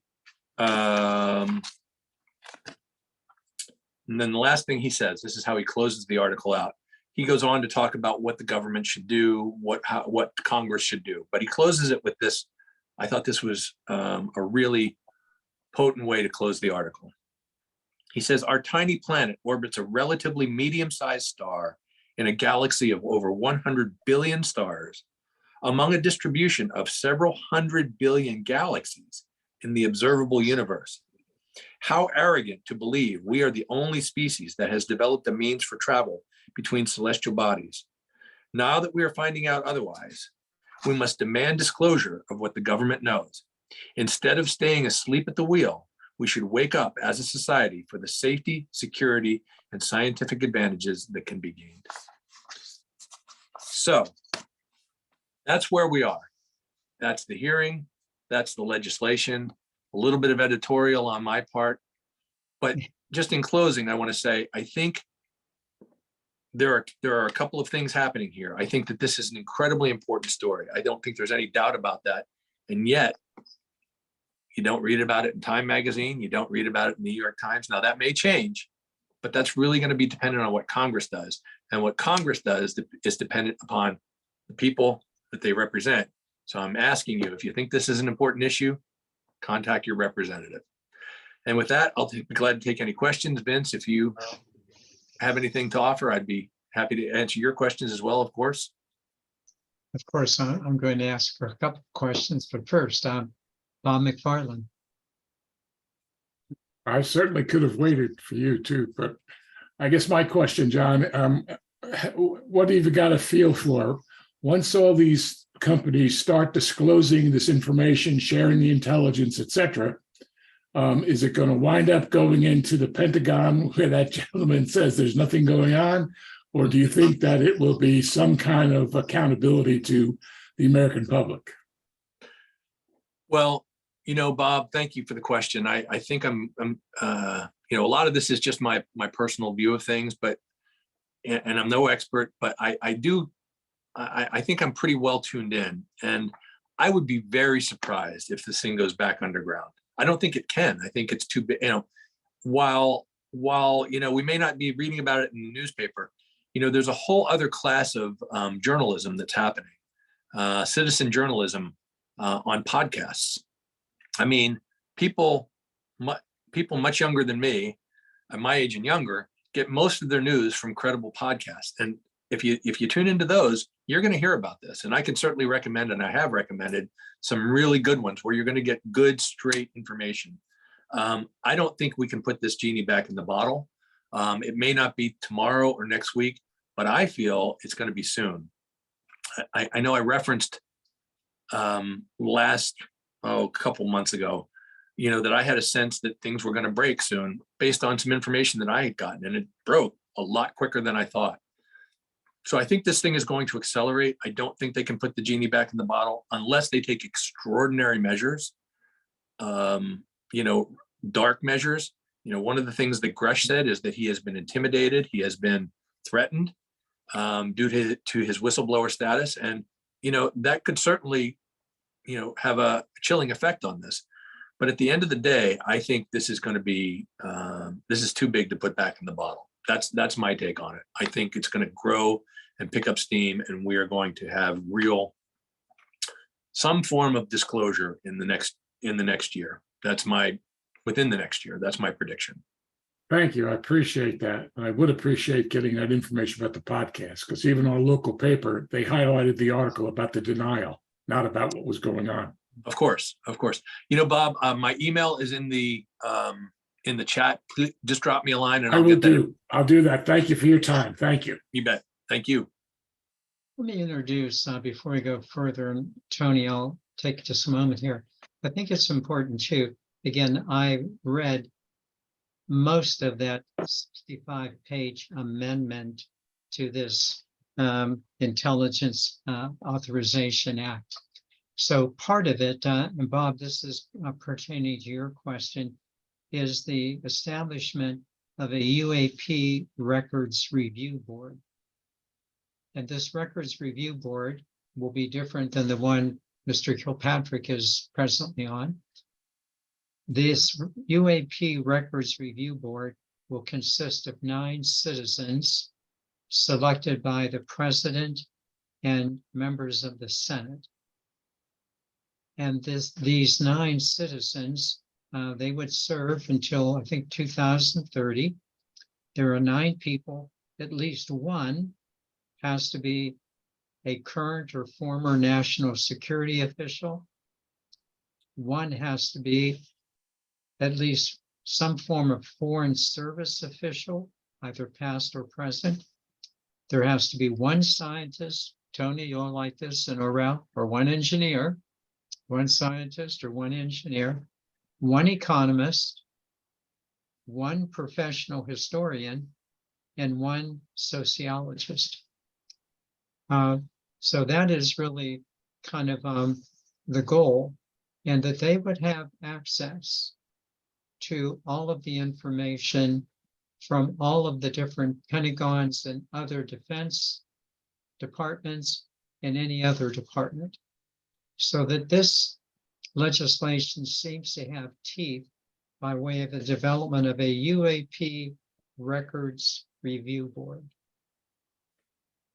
And then the last thing he says, this is how he closes the article out. He goes on to talk about what the government should do, what Congress should do. But he closes it with this. I thought this was a really potent way to close the article. He says, our tiny planet orbits a relatively medium-sized star in a galaxy of over 100 billion stars, among a distribution of several hundred billion galaxies in the observable universe. How arrogant to believe we are the only species that has developed a means for travel between celestial bodies. Now that we are finding out otherwise, we must demand disclosure of what the government knows. Instead of staying asleep at the wheel, we should wake up as a society for the safety, security, and scientific advantages that can be gained. So that's where we are. That's the hearing. That's the legislation. A little bit of editorial on my part. But just in closing, I want to say, I think there are a couple of things happening here. I think that this is an incredibly important story. I don't think there's any doubt about that. And yet, you don't read about it in Time Magazine. You don't read about it in the New York Times. Now, that may change, but that's really going to be dependent on what Congress does. And what Congress does is dependent upon the people that they represent. So I'm asking you, if you think this is an important issue, contact your representative. And with that, I'll be glad to take any questions. Vince, if you have anything to offer, I'd be happy to answer your questions as well, of course. Of course, I'm going to ask for a couple of questions, but first, Bob McFarland. I certainly could have waited for you too, but I guess my question, John, what have you got a feel for once all these companies start disclosing this information, sharing the intelligence, et cetera? Is it going to wind up going into the Pentagon where that gentleman says there's nothing going on? Or do you think that it will be some kind of accountability to the American public? Well, Bob, thank you for the question. I think I'm a lot of this is just my personal view of things, and I'm no expert, but I think I'm pretty well tuned in, and I would be very surprised if this thing goes back underground. I don't think it can. I think it's too big. While we may not be reading about it in the newspaper, there's a whole other class of journalism that's happening, citizen journalism on podcasts. I mean, people much younger than me, at my age and younger, get most of their news from credible podcasts. And if you tune into those, you're going to hear about this. And I can certainly recommend, and I have recommended, some really good ones where you're going to get good, straight information. I don't think we can put this genie back in the bottle. It may not be tomorrow or next week, but I feel it's going to be soon. I know I referenced a couple months ago, that I had a sense that things were going to break soon based on some information that I had gotten, and it broke a lot quicker than I thought. So I think this thing is going to accelerate. I don't think they can put the genie back in the bottle unless they take extraordinary measures, dark measures. One of the things that Gresh said is that he has been intimidated. He has been threatened due to his whistleblower status. And, that could certainly, have a chilling effect on this. But at the end of the day, I think this is going to be, this is too big to put back in the bottle. That's my take on it. I think it's going to grow and pick up steam, and we are going to have some form of disclosure in the next year. Within the next year. That's my prediction. Thank you. I appreciate that. And I would appreciate getting that information about the podcast, because even our local paper, they highlighted the article about the denial, not about what was going on. Of course. Bob, my email is in the chat. Please just drop me a line and I'll do that. Thank you for your time. Thank you. You bet. Thank you. Let me introduce, before we go further, and Tony, I'll take just a moment here. I think it's important too. Again, I read most of that 65-page amendment to this Intelligence Authorization Act. So part of it, and Bob, this is pertaining to your question, is the establishment of a UAP Records Review Board. And this Records Review Board will be different than the one Mr. Kilpatrick is presently on. This UAP Records Review Board will consist of 9 citizens selected by the president and members of the Senate. And these 9 citizens, they would serve until I think 2030. There are 9 people, at least one has to be a current or former national security official. One has to be at least some form of foreign service official, either past or present. There has to be one scientist, Tony, you'll like this, and Orel, or one engineer, one scientist or one engineer, one economist, one professional historian, and one sociologist. So that is really kind of the goal, and that they would have access to all of the information from all of the different Pentagons and other defense departments and any other department. So that this legislation seems to have teeth by way of the development of a UAP records review board.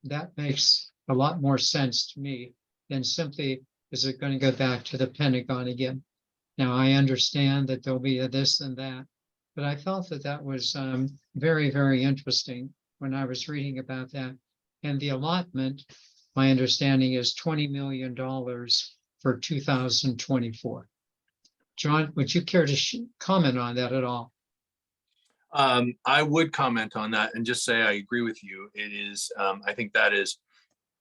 That makes a lot more sense to me than simply, is it going to go back to the Pentagon again? Now, I understand that there'll be a this and that, but I felt that that was very, very interesting when I was reading about that. And the allotment, my understanding, is $20 million for 2024. John, would you care to comment on that at all? I would comment on that and just say I agree with you. It is, I think that is,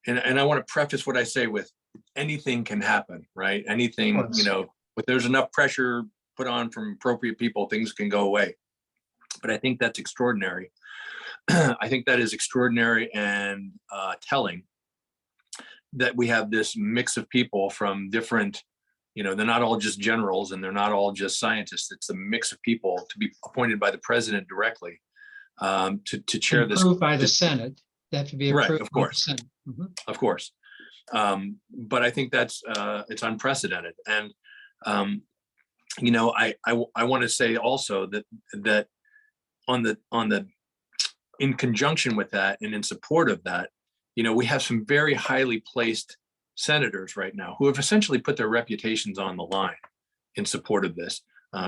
and I want to preface what I say with anything can happen, right? Anything, you know, but there's enough pressure put on from appropriate people, things can go away. But I think that's extraordinary. I think that is extraordinary and telling that we have this mix of people from different, you know, they're not all just generals and they're not all just scientists. It's a mix of people to be appointed by the president directly to chair this. Approved by the Senate. That to be approved. Right, of course. By the Senate. Mm-hmm. Of course. But I think that's it's unprecedented. And you know, I want to say also that on the in conjunction with that and in support of that, you know, we have some very highly placed senators right now who have essentially put their reputations on the line in support of this.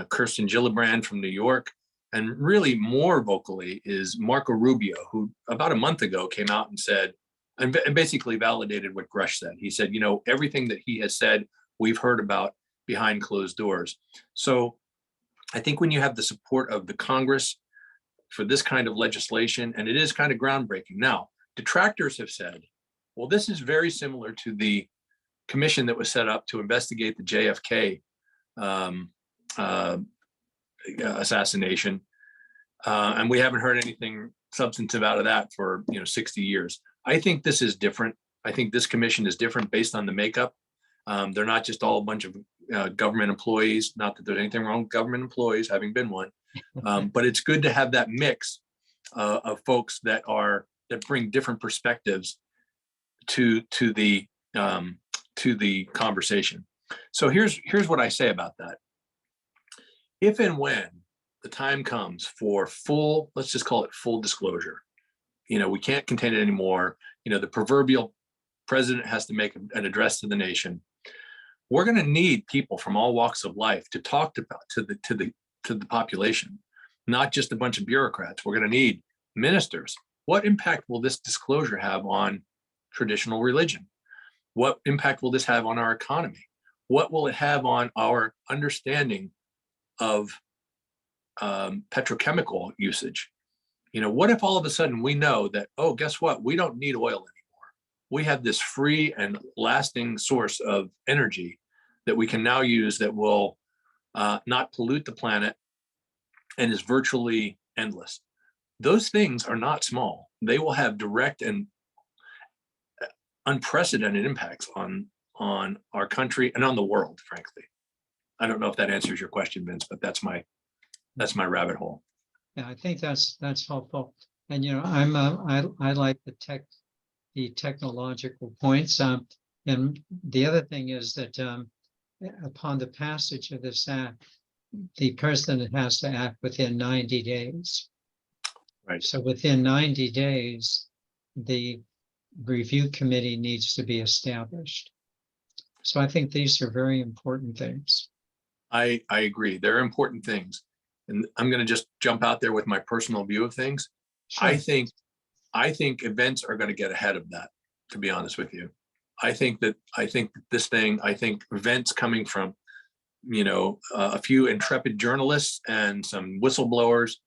Kirsten Gillibrand from New York, and really more vocally is Marco Rubio, who about a month ago came out and said, and basically validated what Grush said. He said, you know, everything that he has said, we've heard about behind closed doors. So I think when you have the support of the Congress for this kind of legislation, and it is kind of groundbreaking. Now, detractors have said, well, this is very similar to the commission that was set up to investigate the JFK assassination. And we haven't heard anything substantive out of that for 60 years. I think this is different. I think this commission is different based on the makeup. They're not just all a bunch of government employees. Not that there's anything wrong with government employees, having been one, but it's good to have that mix of folks that bring different perspectives to the conversation. So here's what I say about that. If and when the time comes for full, let's just call it full disclosure, we can't contain it anymore. The proverbial president has to make an address to the nation. We're going to need people from all walks of life to talk to the population, not just a bunch of bureaucrats. We're going to need ministers. What impact will this disclosure have on traditional religion? What impact will this have on our economy? What will it have on our understanding of petrochemical usage? What if all of a sudden we know that, oh, guess what? We don't need oil anymore. We have this free and lasting source of energy that we can now use that will not pollute the planet and is virtually endless. Those things are not small. They will have direct and unprecedented impacts on our country and on the world, frankly. I don't know if that answers your question, Vince, but that's my rabbit hole. Yeah, I think that's helpful. And I like the technological points. And the other thing is that upon the passage of this act, the president has to act within 90 days. Right. So within 90 days, the review committee needs to be established. So I think these are very important things. I agree. They're important things. And I'm going to just jump out there with my personal view of things. I Sure. think events are going to get ahead of that, to be honest with you. I think events coming from, a few intrepid journalists and some whistleblowers,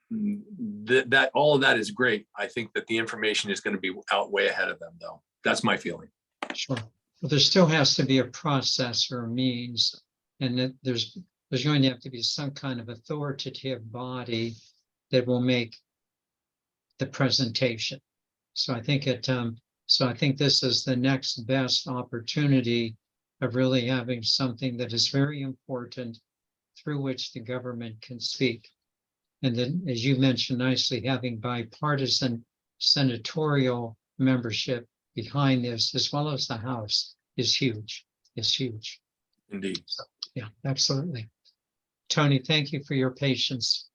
that all of that is great. I think that the information is going to be out way ahead of them, though. That's my feeling. Sure. Well, there still has to be a process or a means, and that there's going to have to be some kind of authoritative body that will make the presentation. So I think this is the next best opportunity of really having something that is very important through which the government can speak. And then, as you mentioned nicely, having bipartisan senatorial membership behind this, as well as the House, is huge. Indeed. So, yeah, absolutely. Tony, thank you for your patience.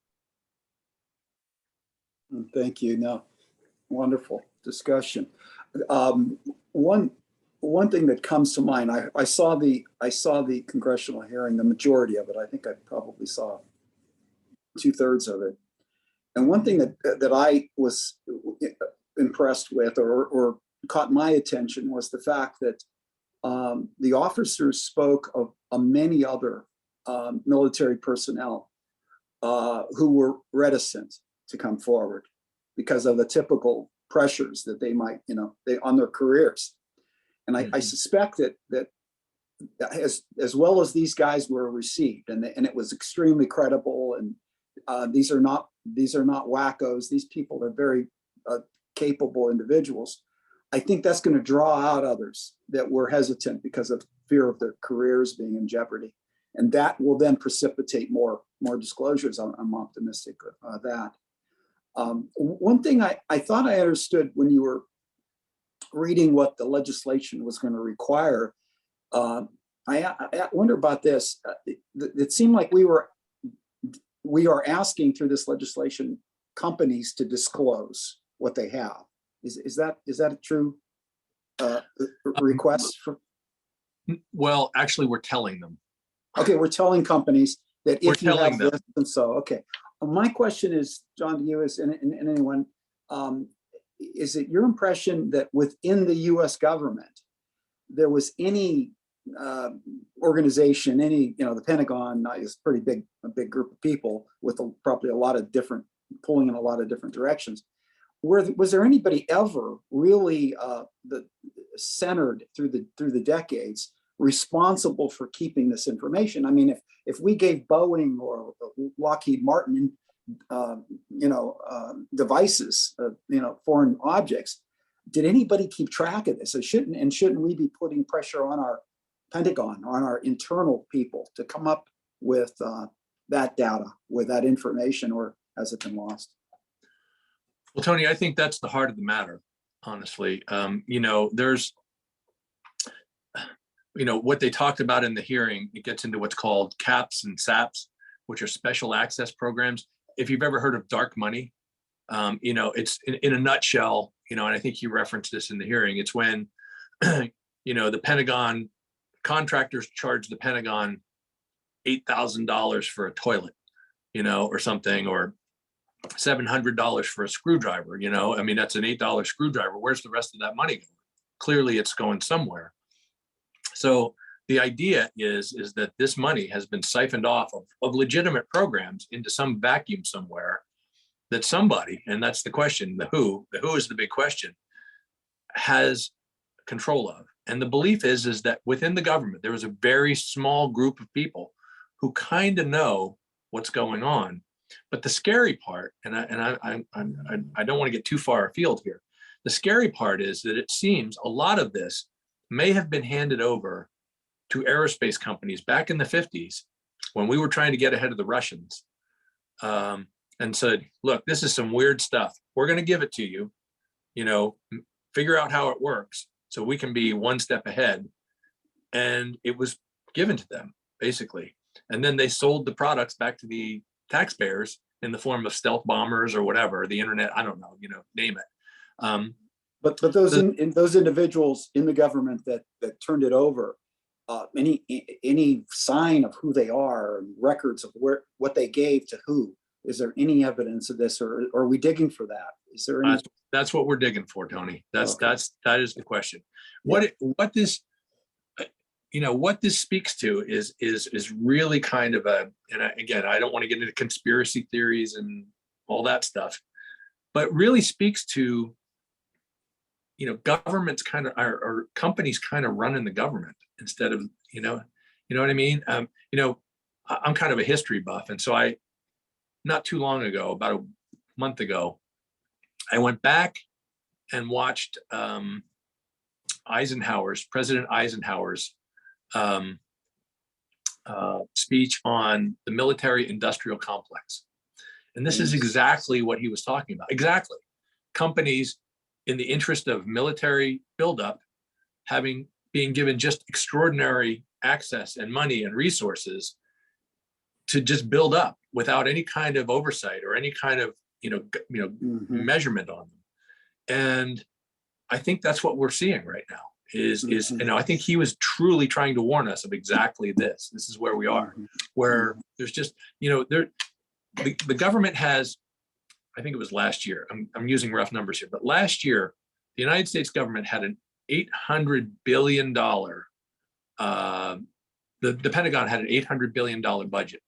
Thank you. No, wonderful discussion. One thing that comes to mind, I saw the congressional hearing, the majority of it. I think I probably saw 2/3 of it. And one thing that I was impressed with or caught my attention was the fact that the officers spoke of many other military personnel who were reticent to come forward because of the typical pressures that they might, they on their careers. And I suspect that as well as these guys were received, and it was extremely credible, and these are not wackos. These people are very capable individuals. I think that's going to draw out others that were hesitant because of fear of their careers being in jeopardy, and that will then precipitate more disclosures. I'm optimistic of that. One thing I thought I understood when you were reading what the legislation was going to require, I wonder about this. It seemed like we are asking through this legislation companies to disclose what they have. Is that a true request? Well, actually, we're telling them. Okay, we're telling companies that We're if you telling have them. this, and so, okay. My question is, John, to you and anyone, is it your impression that within the US government, there was any organization, the Pentagon is a big group of people with probably a lot of different, pulling in a lot of different directions. Was there anybody ever really centered through the decades responsible for keeping this information? I mean, if we gave Boeing or Lockheed Martin, devices, foreign objects, did anybody keep track of this? Shouldn't we be putting pressure on our Pentagon, on our internal people to come up with that data, with that information, or has it been lost? Well, Tony, I think that's the heart of the matter, honestly. There's, what they talked about in the hearing, it gets into what's called CAPS and SAPs, which are special access programs. If you've ever heard of dark money, it's in a nutshell, and I think you referenced this in the hearing, it's when, the Pentagon contractors charge the Pentagon $8,000 for a toilet, or something, or $700 for a screwdriver, that's an $8 screwdriver. Where's the rest of that money going? Clearly it's going somewhere. So the idea is that this money has been siphoned off of legitimate programs into some vacuum somewhere that somebody, and that's the question, the who is the big question, has control of. And the belief is that within the government, there is a very small group of people who kind of know what's going on. But the scary part, and I don't want to get too far afield here, the scary part is that it seems a lot of this may have been handed over to aerospace companies back in the 50s when we were trying to get ahead of the Russians, and said, look, this is some weird stuff. We're going to give it to you, figure out how it works so we can be one step ahead. And it was given to them, basically. And then they sold the products back to the taxpayers in the form of stealth bombers or whatever, the internet, I don't know, name it. But those those individuals in the government that turned it over, any sign of who they are, records of what they gave to who? Is there any evidence of this, or are we digging for that? Is there any? That's what we're digging for, Tony. That is the question. Yeah. What this speaks to is really kind of again, I don't want to get into conspiracy theories and all that stuff, but really speaks to, governments kind of, or companies kind of running the government instead of, you know what I mean? I'm kind of a history buff. And so not too long ago, about a month ago, I went back and watched President Eisenhower's speech on the military industrial complex. And this is exactly what he was talking about. Exactly. Companies, in the interest of military buildup, being given just extraordinary access and money and resources to just build up without any kind of oversight or any kind of measurement on them. And I think that's what we're seeing right now is I think he was truly trying to warn us of exactly this. This is where we are, where there's just, the government has, I think it was last year, I'm using rough numbers here, but last year, the United States government had an $800 billion, the Pentagon had an $800 billion budget.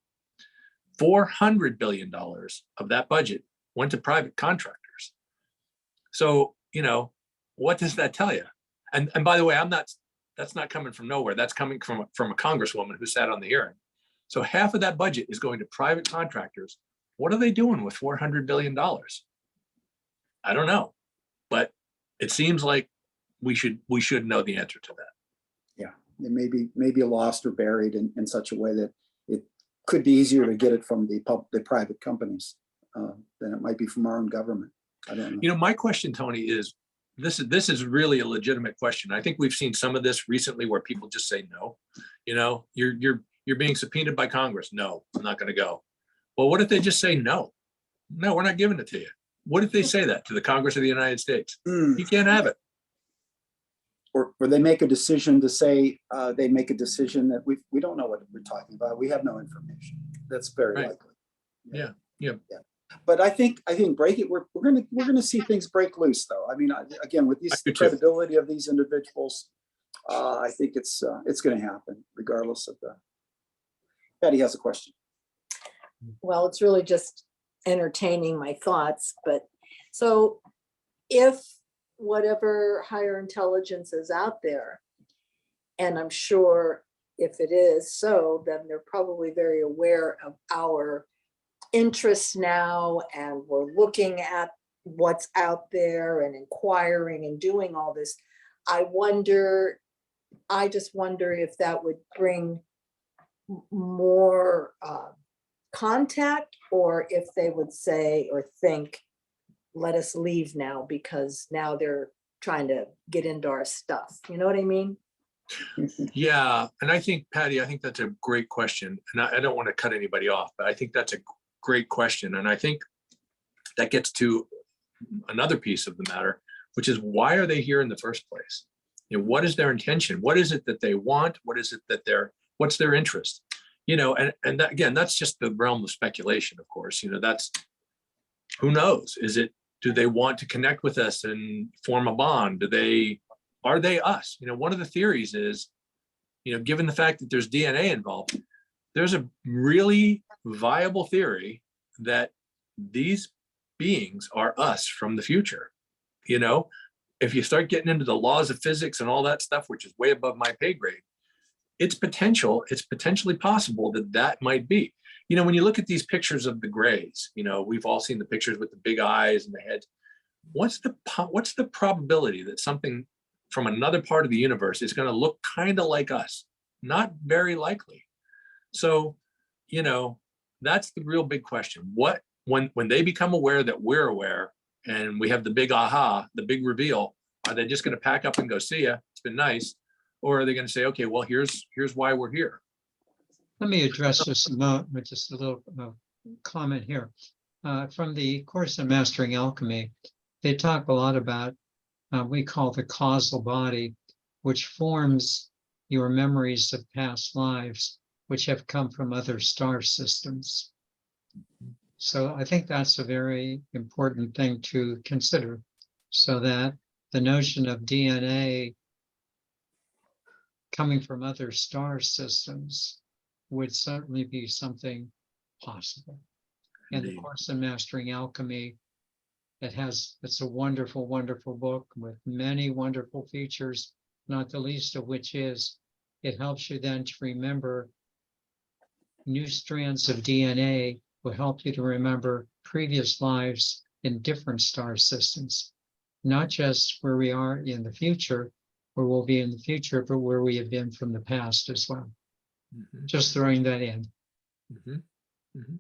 $400 billion of that budget went to private contractors. So, what does that tell you? And by the way, that's not coming from nowhere. That's coming from a congresswoman who sat on the hearing. So half of that budget is going to private contractors. What are they doing with $400 billion? I don't know, but it seems like we should know the answer to that. Yeah, it may be lost or buried in such a way that it could be easier to get it from the private companies than it might be from our own government. I don't know. My question, Tony, is this is really a legitimate question. I think we've seen some of this recently where people just say no. You're being subpoenaed by Congress. No, I'm not going to go. Well, what if they just say no? No, we're not giving it to you. What if they say that to the Congress of the United States? You can't have it. Or they make a decision to say they make a decision that we don't know what we're talking about. We have no information. That's very likely. Yeah. But I think we're gonna see things break loose, though. I mean, again, with the credibility of these individuals, I think it's going to happen regardless of the. Patty has a question. Well, it's really just entertaining my thoughts, but so if whatever higher intelligence is out there, and I'm sure if it is so, then they're probably very aware of our interests now, and we're looking at what's out there and inquiring and doing all this. I just wonder if that would bring more contact, or if they would say or think, let us leave now because now they're trying to get into our stuff. You know what I mean? Yeah. And I think, Patty, that's a great question. And I don't want to cut anybody off, but I think that's a great question. And I think that gets to another piece of the matter, which is, why are they here in the first place? What is their intention? What is it that they want? What is it that what's their interest? And that, again, that's just the realm of speculation, of course. That's, who knows? Do they want to connect with us and form a bond? Are they us? One of the theories is, given the fact that there's DNA involved, there's a really viable theory that these beings are us from the future. If you start getting into the laws of physics and all that stuff, which is way above my pay grade, it's potentially possible that might be. When you look at these pictures of the grays, we've all seen the pictures with the big eyes and the heads. What's the probability that something from another part of the universe is going to look kind of like us? Not very likely. So, that's the real big question. When they become aware that we're aware and we have the big aha, the big reveal, are they just going to pack up and go, see ya, it's been nice? Or are they going to say, okay, well, here's why we're here? Let me address this with just a little comment here. from the Course in Mastering Alchemy, they talk a lot about we call the causal body, which forms your memories of past lives, which have come from other star systems. So I think that's a very important thing to consider, so that the notion of DNA coming from other star systems would certainly be something possible. And the Indeed. Course in Mastering Alchemy, it's a wonderful, wonderful book with many wonderful features, not the least of which is it helps you then to remember new strands of DNA will help you to remember previous lives in different star systems, not just where we are in the future, where we'll be in the future, but where we have been from the past as well. Mhm. Just throwing that in. Mhm. Mhm.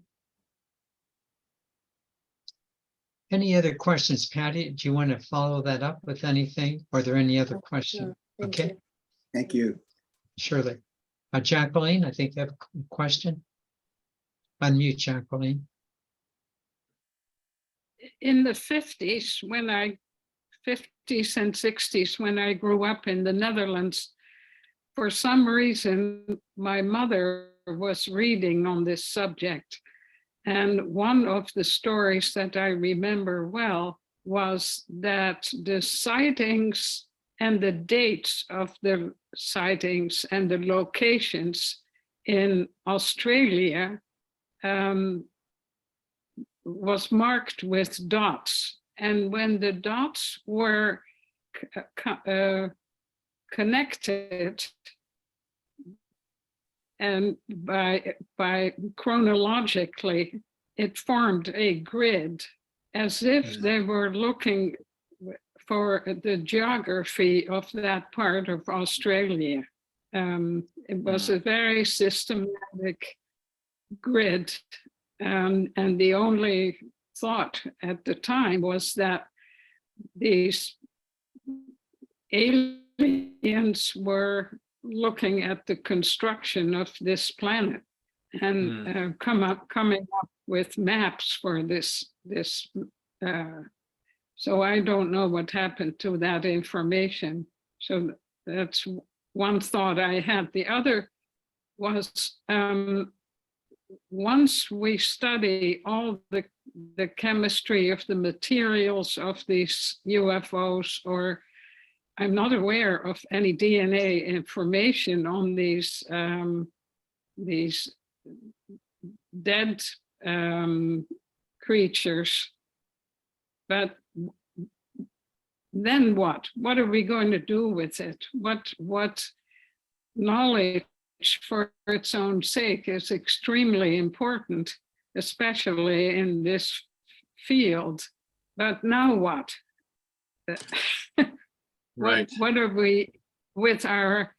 Any other questions, Patty? Do you want to follow that up with anything? Are there any other No, questions? Thank Okay. you. Thank you. Surely. Jacqueline, I think you have a question. Unmute, Jacqueline. In the 50s, 50s and 60s, when I grew up in the Netherlands, for some reason, my mother was reading on this subject. And one of the stories that I remember well was that the sightings and the dates of the sightings and the locations in Australia was marked with dots. And when the dots were connected and by chronologically, it formed a grid as if they were looking for the geography of that part of Australia. It was a very systematic grid. And the only thought at the time was that these aliens were looking at the construction of this planet and coming up with maps for this. So I don't know what happened to that information. So that's one thought I had. The other was once we study all the chemistry of the materials of these UFOs, or I'm not aware of any DNA information on these dead creatures, but then what? What are we going to do with it? What knowledge for its own sake is extremely important, especially in this field. But now what? Right. What are we with our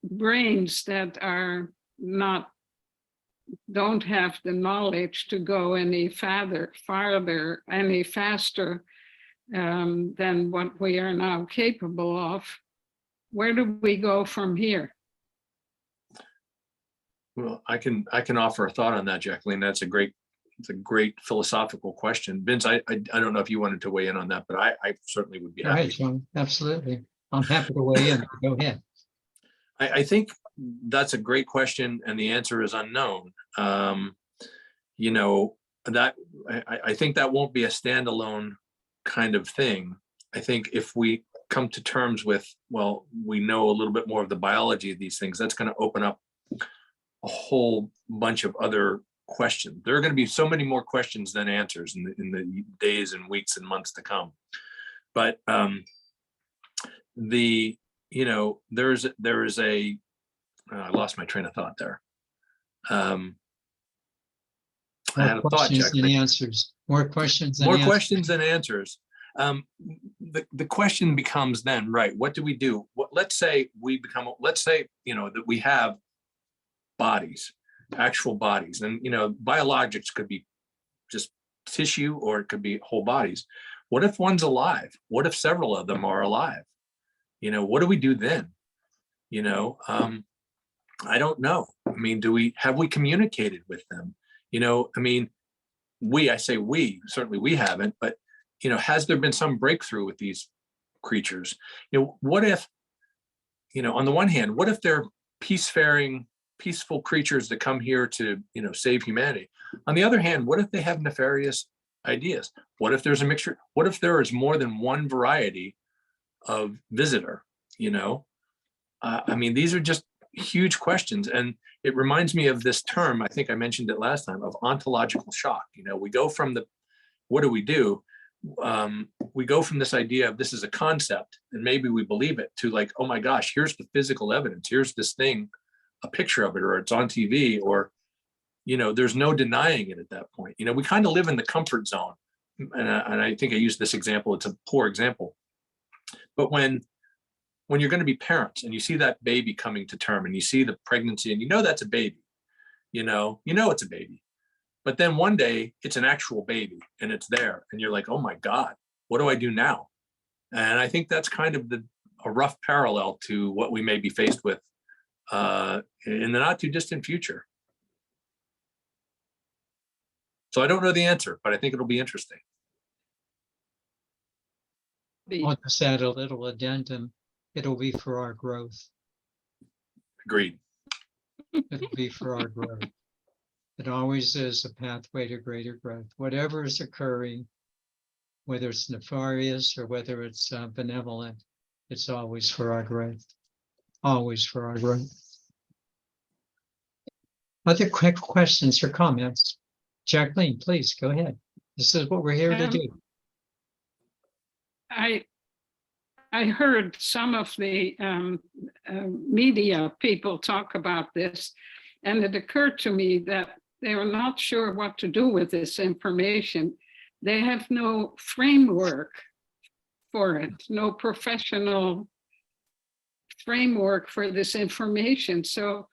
brains that are not, don't have the knowledge to go any farther, any faster than what we are now capable of? Where do we go from here? Well, I can offer a thought on that, Jacqueline. It's a great philosophical question. Vince, I don't know if you wanted to weigh in on that, but I certainly would be Go ahead, happy. John. Absolutely. I'm happy to weigh in. Go ahead. I think that's a great question, and the answer is unknown. You know, that I think that won't be a standalone kind of thing. I think if we come to terms with, well, we know a little bit more of the biology of these things, that's going to open up a whole bunch of other questions. There are going to be so many more questions than answers in the days and weeks and months to come. But there is a I lost my train of thought there. I had a thought, Questions and Jacqueline. answers. More questions. More questions than answers. The question becomes then, right, what do we do? Let's say that we have bodies, actual bodies, and biologics could be just tissue or it could be whole bodies. What if one's alive? What if several of them are alive? What do we do then? I don't know. I mean, have we communicated with them? I say we, certainly we haven't, but, you know, has there been some breakthrough with these creatures? You know, what if, you know, on the one hand, what if they're peaceful creatures that come here to, you know, save humanity? On the other hand, what if they have nefarious ideas? What if there's a mixture? What if there is more than one variety of visitor, you know? I mean, these are just huge questions. And it reminds me of this term, I think I mentioned it last time, of ontological shock. You know, we go from what do? We go from this idea of this is a concept and maybe we believe it, to like, oh my gosh, here's the physical evidence. Here's this thing, a picture of it, or it's on TV, or, you know, there's no denying it at that point. You know, we kind of live in the comfort zone. And I think I used this example. It's a poor example. But when you're going to be parents and you see that baby coming to term and you see the pregnancy and you know that's a baby, you know it's a baby. But then one day it's an actual baby and it's there and you're like, oh my God, what do I do now? And I think that's kind of a rough parallel to what we may be faced with in the not too distant future. So I don't know the answer, but I think it'll be interesting. I'll just add a little addendum. It'll be for our growth. Agreed. It'll be for our growth. It always is a pathway to greater growth. Whatever is occurring, whether it's nefarious or whether it's benevolent, it's always for our growth. Always for our growth. Other quick questions or comments? Jacqueline, please go ahead. This is what we're here to do. I heard some of the media people talk about this, and it occurred to me that they are not sure what to do with this information. They have no framework for it, no professional framework for this information. So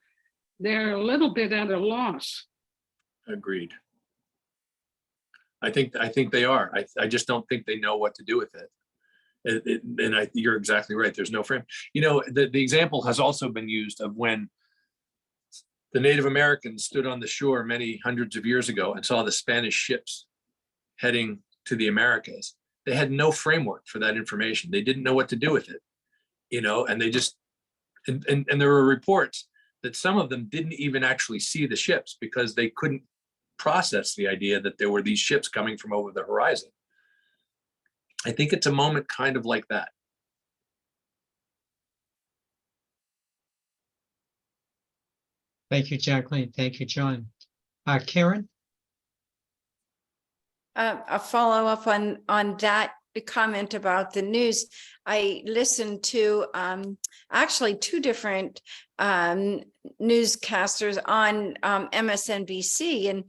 they're a little bit at a loss. Agreed. I think they are. I just don't think they know what to do with it. You're exactly right. There's no frame. You know, the example has also been used of when the Native Americans stood on the shore many hundreds of years ago and saw the Spanish ships heading to the Americas. They had no framework for that information. They didn't know what to do with it, you know, and they just, and there were reports that some of them didn't even actually see the ships because they couldn't process the idea that there were these ships coming from over the horizon. I think it's a moment kind of like that. Thank you, Jacqueline. Thank you, John. Karen? A follow up on that comment about the news. I listened to actually two different newscasters on MSNBC, and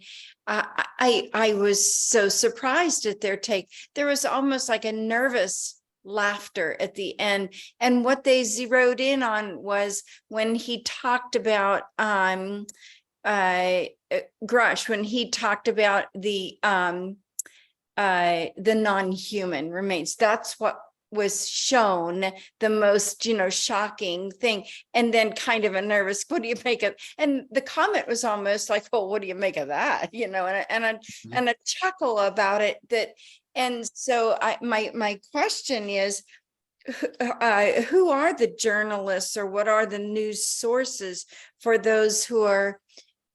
I was so surprised at their take. There was almost like a nervous laughter at the end, and what they zeroed in on was when he talked about Grush, when he talked about the non-human remains. That's what was shown, the most, shocking thing. And then kind of a nervous, what do you make of? And the comment was almost like, well, what do you make of that? And a chuckle about it. And so my question is, who are the journalists, or what are the news sources for those who are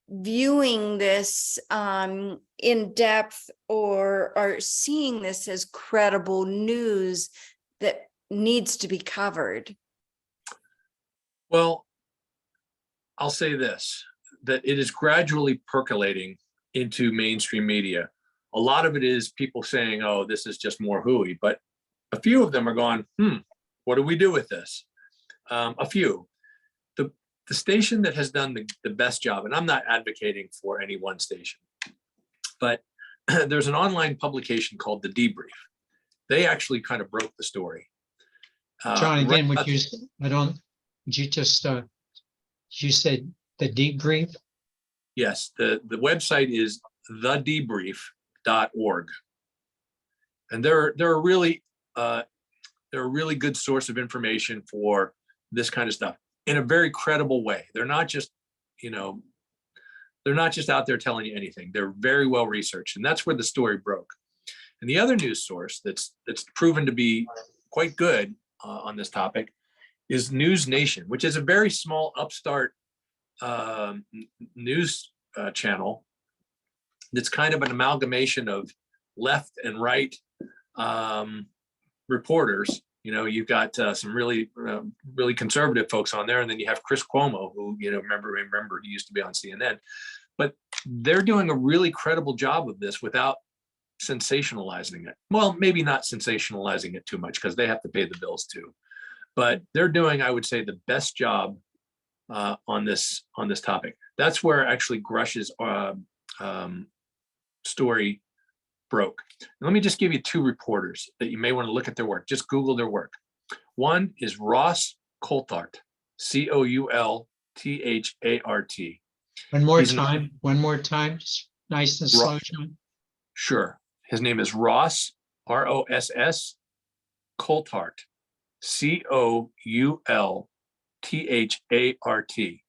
viewing this in depth, or are seeing this as credible news that needs to be covered? Well, I'll say this, that it is gradually percolating into mainstream media. A lot of it is people saying, oh, this is just more hooey, but a few of them are going, what do we do with this? A few. The station that has done the best job, and I'm not advocating for any one station, but there's an online publication called The Debrief. They actually kind of broke the story. John, again, you said The Debrief? Yes, the website is thedebrief.org. And they're a really good source of information for this kind of stuff in a very credible way. They're not just, They're not just out there telling you anything. They're very well researched, and that's where the story broke. And the other news source that's proven to be quite good on this topic is News Nation, which is a very small upstart news channel that's kind of an amalgamation of left and right reporters. You know, you've got some really conservative folks on there, and then you have Chris Cuomo, who, you know, remember he used to be on CNN. But they're doing a really credible job of this without sensationalizing it. Well, maybe not sensationalizing it too much, because they have to pay the bills too. But they're doing, I would say, the best job on this topic. That's where actually Grush's story broke. Let me just give you two reporters that you may want to look at their work. Just Google their work. One is Ross Coulthart, Coulthart. One more time. Just nice and slow, John. Sure. His name is Ross, Ross Coulthart, Coulthart.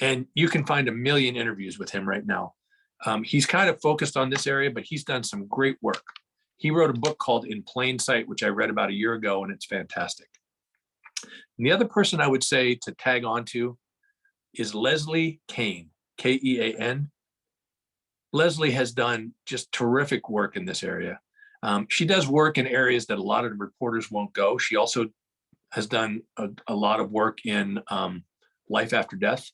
And you can find a million interviews with him right now. He's kind of focused on this area, but he's done some great work. He wrote a book called In Plain Sight, which I read about a year ago, and it's fantastic. And the other person I would say to tag onto is Leslie Kean, Kean. Leslie has done just terrific work in this area. She does work in areas that a lot of reporters won't go. She also has done a lot of work in life after death.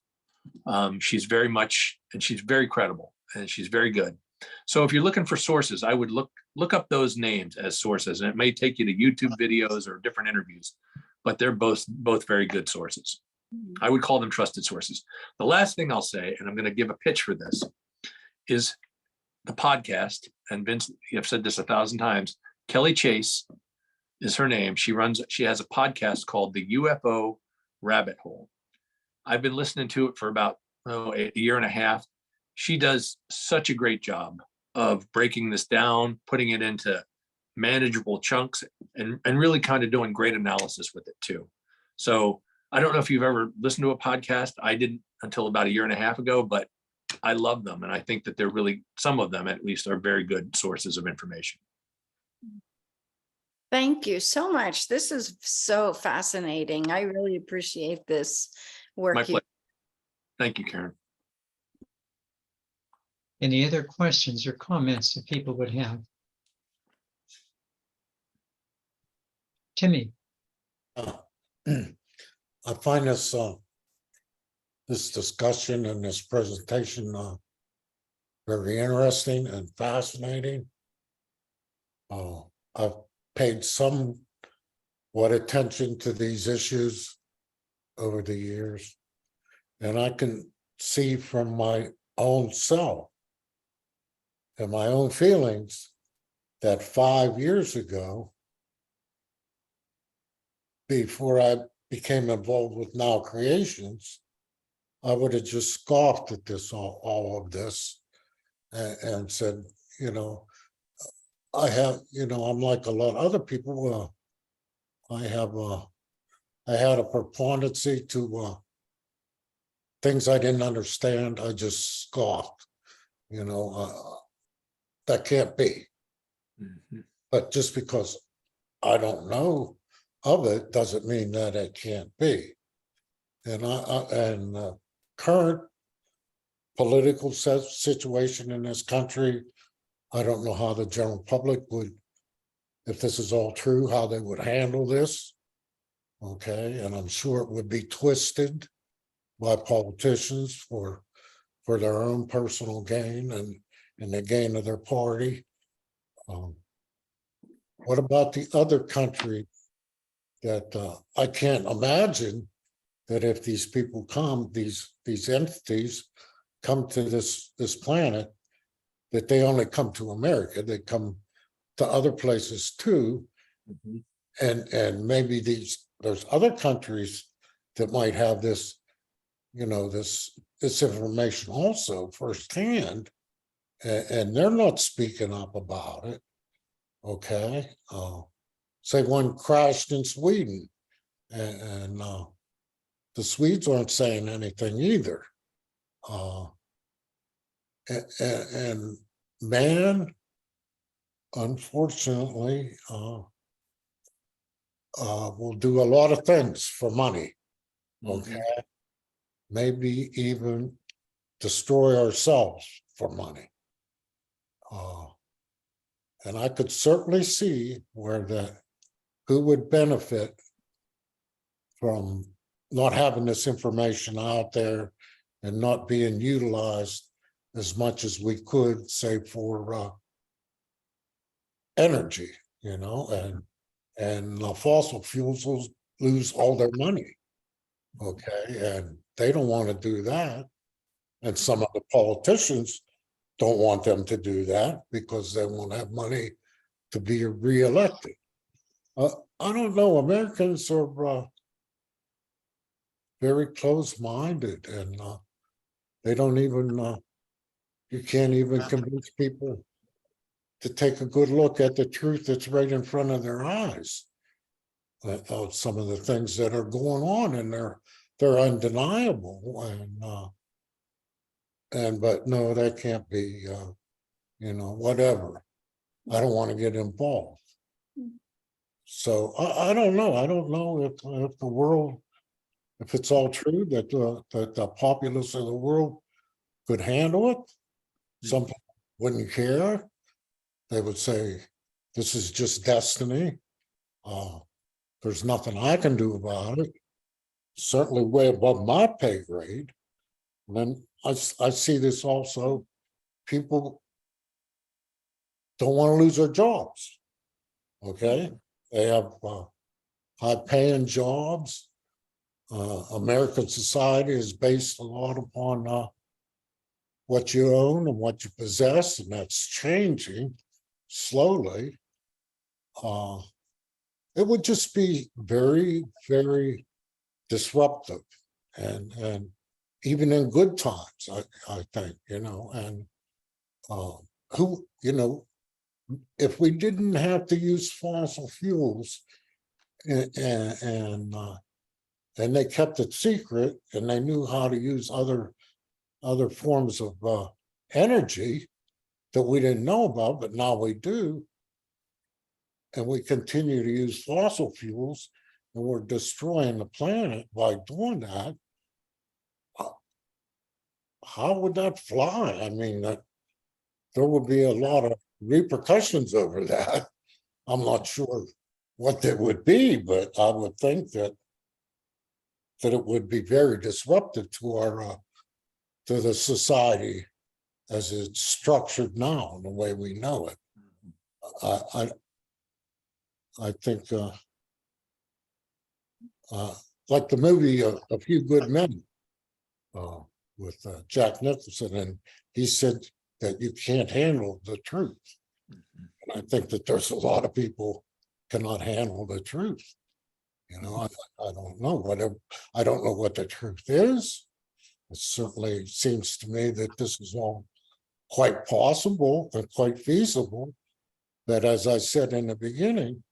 She's very credible, and she's very good. So if you're looking for sources, I would look up those names as sources, and it may take you to YouTube videos or different interviews, but they're both very good sources. I would call them trusted sources. The last thing I'll say, and I'm going to give a pitch for this, is the podcast. And Vince, I've said this 1,000 times. Kelly Chase is her name. She has a podcast called The UFO Rabbit Hole. I've been listening to it for about a year and a half. She does such a great job of breaking this down, putting it into manageable chunks, and really kind of doing great analysis with it too. So I don't know if you've ever listened to a podcast. I didn't until about a year and a half ago, but I love them. And I think that they're really, some of them at least, are very good sources of information. Thank you so much. This is so fascinating. I really appreciate this work. My pleasure. Thank you, Karen. Any other questions or comments that people would have? Timmy. I find this discussion and this presentation very interesting and fascinating. I've paid somewhat attention to these issues over the years, and I can see from my own self and my own feelings that 5 years ago, before I became involved with Now Creations, I would have just scoffed at all of this, and said, you know, I have, you know, I'm like a lot of other people. I had a preponderancy to things I didn't understand. I just scoffed, you know, that can't be. Mm-hmm. But just because I don't know of it doesn't mean that it can't be. And current political situation in this country, I don't know how the general public would, if this is all true, how they would handle this. Okay, and I'm sure it would be twisted by politicians for their own personal gain and the gain of their party. What about the other country that I can't imagine that if these people come, these entities come to this planet, that they only come to America, they come to other places too. Mm-hmm. And maybe there's other countries that might have this, you know, this information also firsthand, and they're not speaking up about it. Okay. Say one crashed in Sweden, and the Swedes aren't saying anything either. And man, unfortunately, will do a lot of things for money. Okay, maybe even destroy ourselves for money. And I could certainly see who would benefit from not having this information out there and not being utilized as much as we could, say, for energy, and fossil fuels will lose all their money. Okay, and they don't want to do that. And some of the politicians don't want them to do that because they won't have money to be reelected. I don't know. Americans are very close-minded, and they don't even, you can't even convince people to take a good look at the truth that's right in front of their eyes. Of some of the things that are going on, and they're undeniable, but no, that can't be, whatever. I don't want to get involved. So I don't know. I don't know if the world, if it's all true that the populace of the world could handle it. Some people wouldn't care. They would say, this is just destiny. There's nothing I can do about it. Certainly way above my pay grade. And then I see this also. People don't want to lose their jobs. Okay, they have high-paying jobs. American society is based a lot upon what you own and what you possess, and that's changing slowly. It would just be very, very disruptive, and even in good times, I think, and if we didn't have to use fossil fuels, and they kept it secret, and they knew how to use other forms of energy that we didn't know about, but now we do, and we continue to use fossil fuels, and we're destroying the planet by doing that. How would that fly? I mean, there would be a lot of repercussions over that. I'm not sure what they would be, but I would think that it would be very disruptive to the society as it's structured now in the way we know it. I think like the movie A Few Good Men with Jack Nicholson, and he said that you can't handle the truth. And I think that there's a lot of people cannot handle the truth. I don't know I don't know what the truth is. It certainly seems to me that this is all quite possible and quite feasible. That, as I said in the beginning,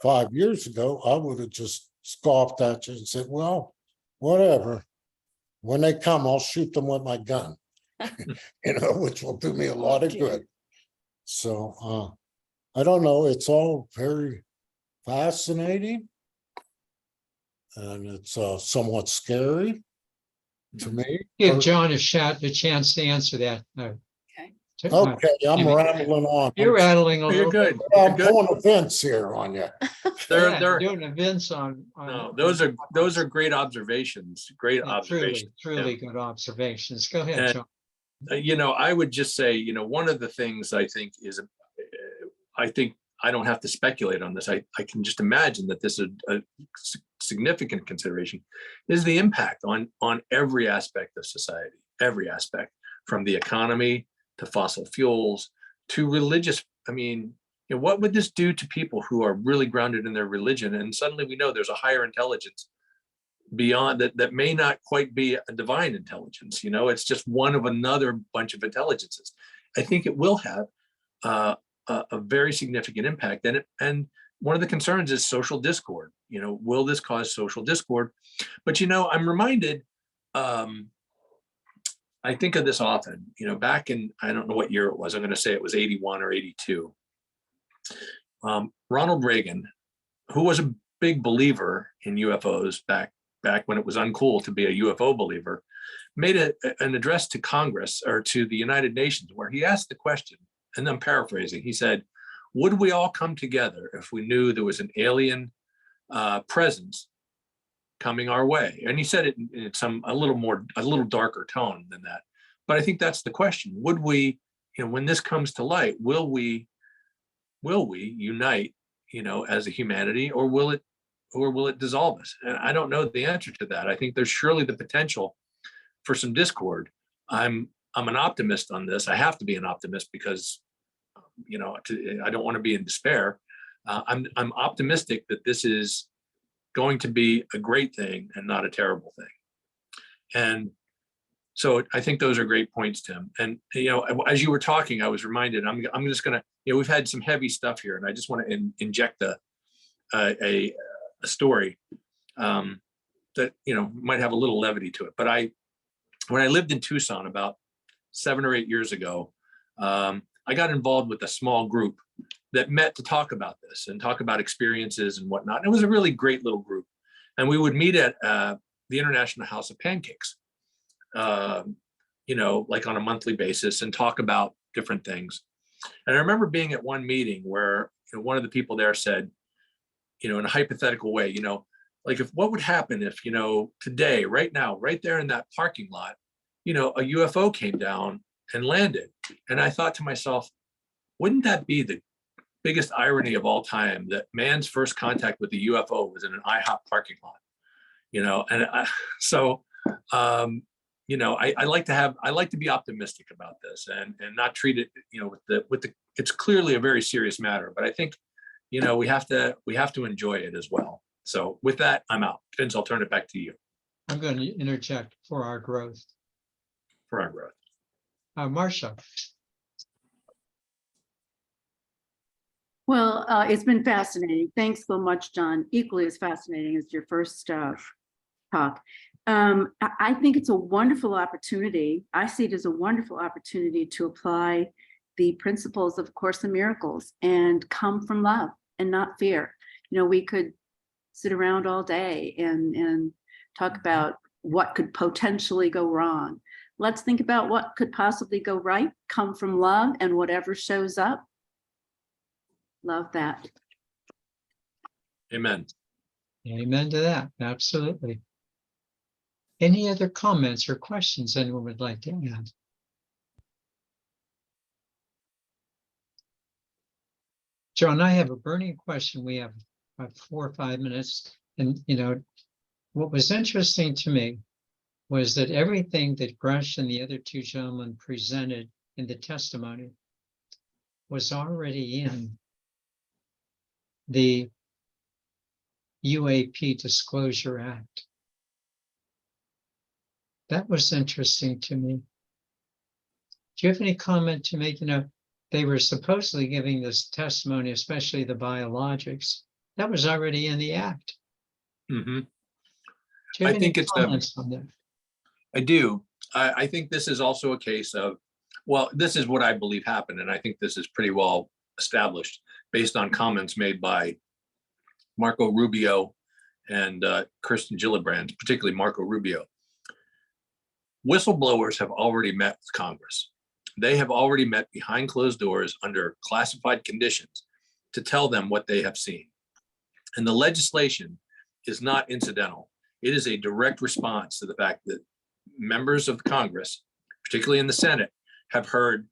5 years ago, I would have just scoffed at you and said, well, whatever. When they come, I'll shoot them with my gun, which will do me a lot of good. So I don't know. It's all very fascinating, and it's somewhat scary to me. Give John a chance to answer that. Okay, I'm rattling on. You're rattling a You're little good. bit. I'm pulling a fence here on you. Yeah, you're doing events on. No, those are great observations. Great observations. Truly good observations. Go ahead, And, John. I would just say, one of the things I think is, I don't have to speculate on this. I can just imagine that this is a significant consideration, is the impact on every aspect of society, every aspect, from the economy to fossil fuels to religious. I mean, what would this do to people who are really grounded in their religion? And suddenly we know there's a higher intelligence beyond that may not quite be a divine intelligence. It's just one of another bunch of intelligences. I think it will have a very significant impact. And one of the concerns is social discord. Will this cause social discord? But I'm reminded I think of this often, back in, I don't know what year it was. I'm going to say it was 81 or 82. Ronald Reagan, who was a big believer in UFOs back when it was uncool to be a UFO believer, made an address to Congress or to the United Nations where he asked the question, and I'm paraphrasing, he said, would we all come together if we knew there was an alien presence coming our way? And he said it in a little darker tone than that. But I think that's the question. Would we, when this comes to light, will we unite, as a humanity, or will it dissolve us? And I don't know the answer to that. I think there's surely the potential for some discord. I'm an optimist on this. I have to be an optimist because, I don't want to be in despair. I'm optimistic that this is going to be a great thing and not a terrible thing. And so I think those are great points, Tim. And, as you were talking, I was reminded, I'm just going to, we've had some heavy stuff here, and I just want to inject a story that, might have a little levity to it. But when I lived in Tucson about 7 or 8 years ago, I got involved with a small group that met to talk about this and talk about experiences and whatnot. And it was a really great little group. And we would meet at the International House of Pancakes, like on a monthly basis, and talk about different things. And I remember being at one meeting where one of the people there said, in a hypothetical way, like what would happen if, today, right now, right there in that parking lot, a UFO came down and landed. And I thought to myself, wouldn't that be the biggest irony of all time that man's first contact with the UFO was in an IHOP parking lot? And I like to be optimistic about this and not treat it, it's clearly a very serious matter, but I think, we have to enjoy it as well. So with that, I'm out. Vince, I'll turn it back to you. I'm going to interject for our growth. Marcia. Well, it's been fascinating. Thanks so much, John. Equally as fascinating as your first talk. I think it's a wonderful opportunity. I see it as a wonderful opportunity to apply the principles of Course in Miracles and come from love and not fear. We could sit around all day and talk about what could potentially go wrong. Let's think about what could possibly go right, come from love, and whatever shows up. Love that. Amen. Amen to that. Absolutely. Any other comments or questions anyone would like to add? John, I have a burning question. We have about 4 or 5 minutes. And, what was interesting to me was that everything that Grush and the other 2 gentlemen presented in the testimony was already in the UAP Disclosure Act. That was interesting to me. Do you have any comment to make? They were supposedly giving this testimony, especially the biologics. That was already in the act. Mm-hmm. Do you have I think any it's comments on that? I do. I think this is also a case of, well, this is what I believe happened. And I think this is pretty well established based on comments made by Marco Rubio and Kirsten Gillibrand, particularly Marco Rubio. Whistleblowers have already met with Congress. They have already met behind closed doors under classified conditions to tell them what they have seen. And the legislation is not incidental. It is a direct response to the fact that members of Congress, particularly in the Senate, have heard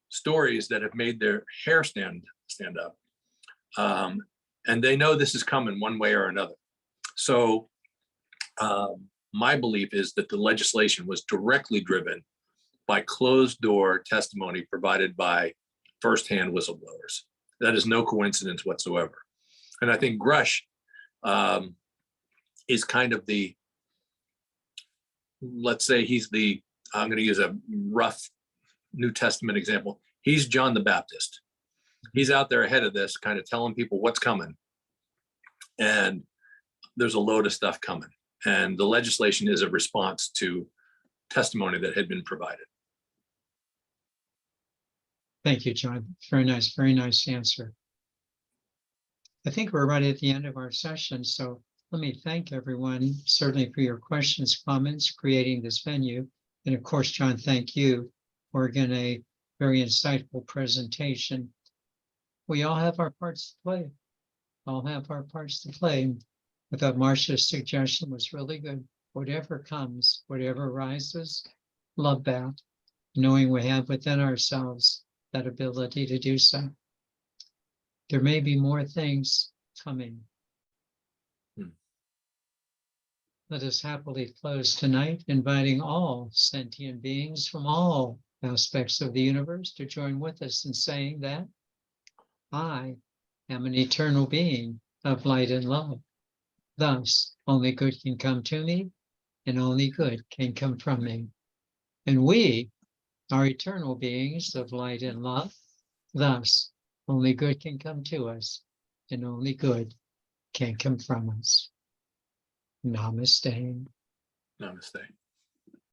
stories that have made their hair stand up. And they know this is coming one way or another. So my belief is that the legislation was directly driven by closed door testimony provided by firsthand whistleblowers. That is no coincidence whatsoever. And I think Grush is kind of the, let's say he's the, I'm going to use a rough New Testament example. He's John the Baptist. He's out there ahead of this, kind of telling people what's coming. And there's a load of stuff coming. And the legislation is a response to testimony that had been provided. Thank you, John. Very nice answer. I think we're right at the end of our session, so let me thank everyone, certainly for your questions, comments, creating this venue. And of course, John, thank you for again a very insightful presentation. We all have our parts to play. All have our parts to play. I thought Marcia's suggestion was really good. Whatever comes, whatever arises, love that, knowing we have within ourselves that ability to do so. There may be more things coming. Let us happily close tonight, inviting all sentient beings from all aspects of the universe to join with us in saying that I am an eternal being of light and love. Thus, only good can come to me, and only good can come from me. And we are eternal beings of light and love. Thus, only good can come to us, and only good can come from us. Namaste. Namaste.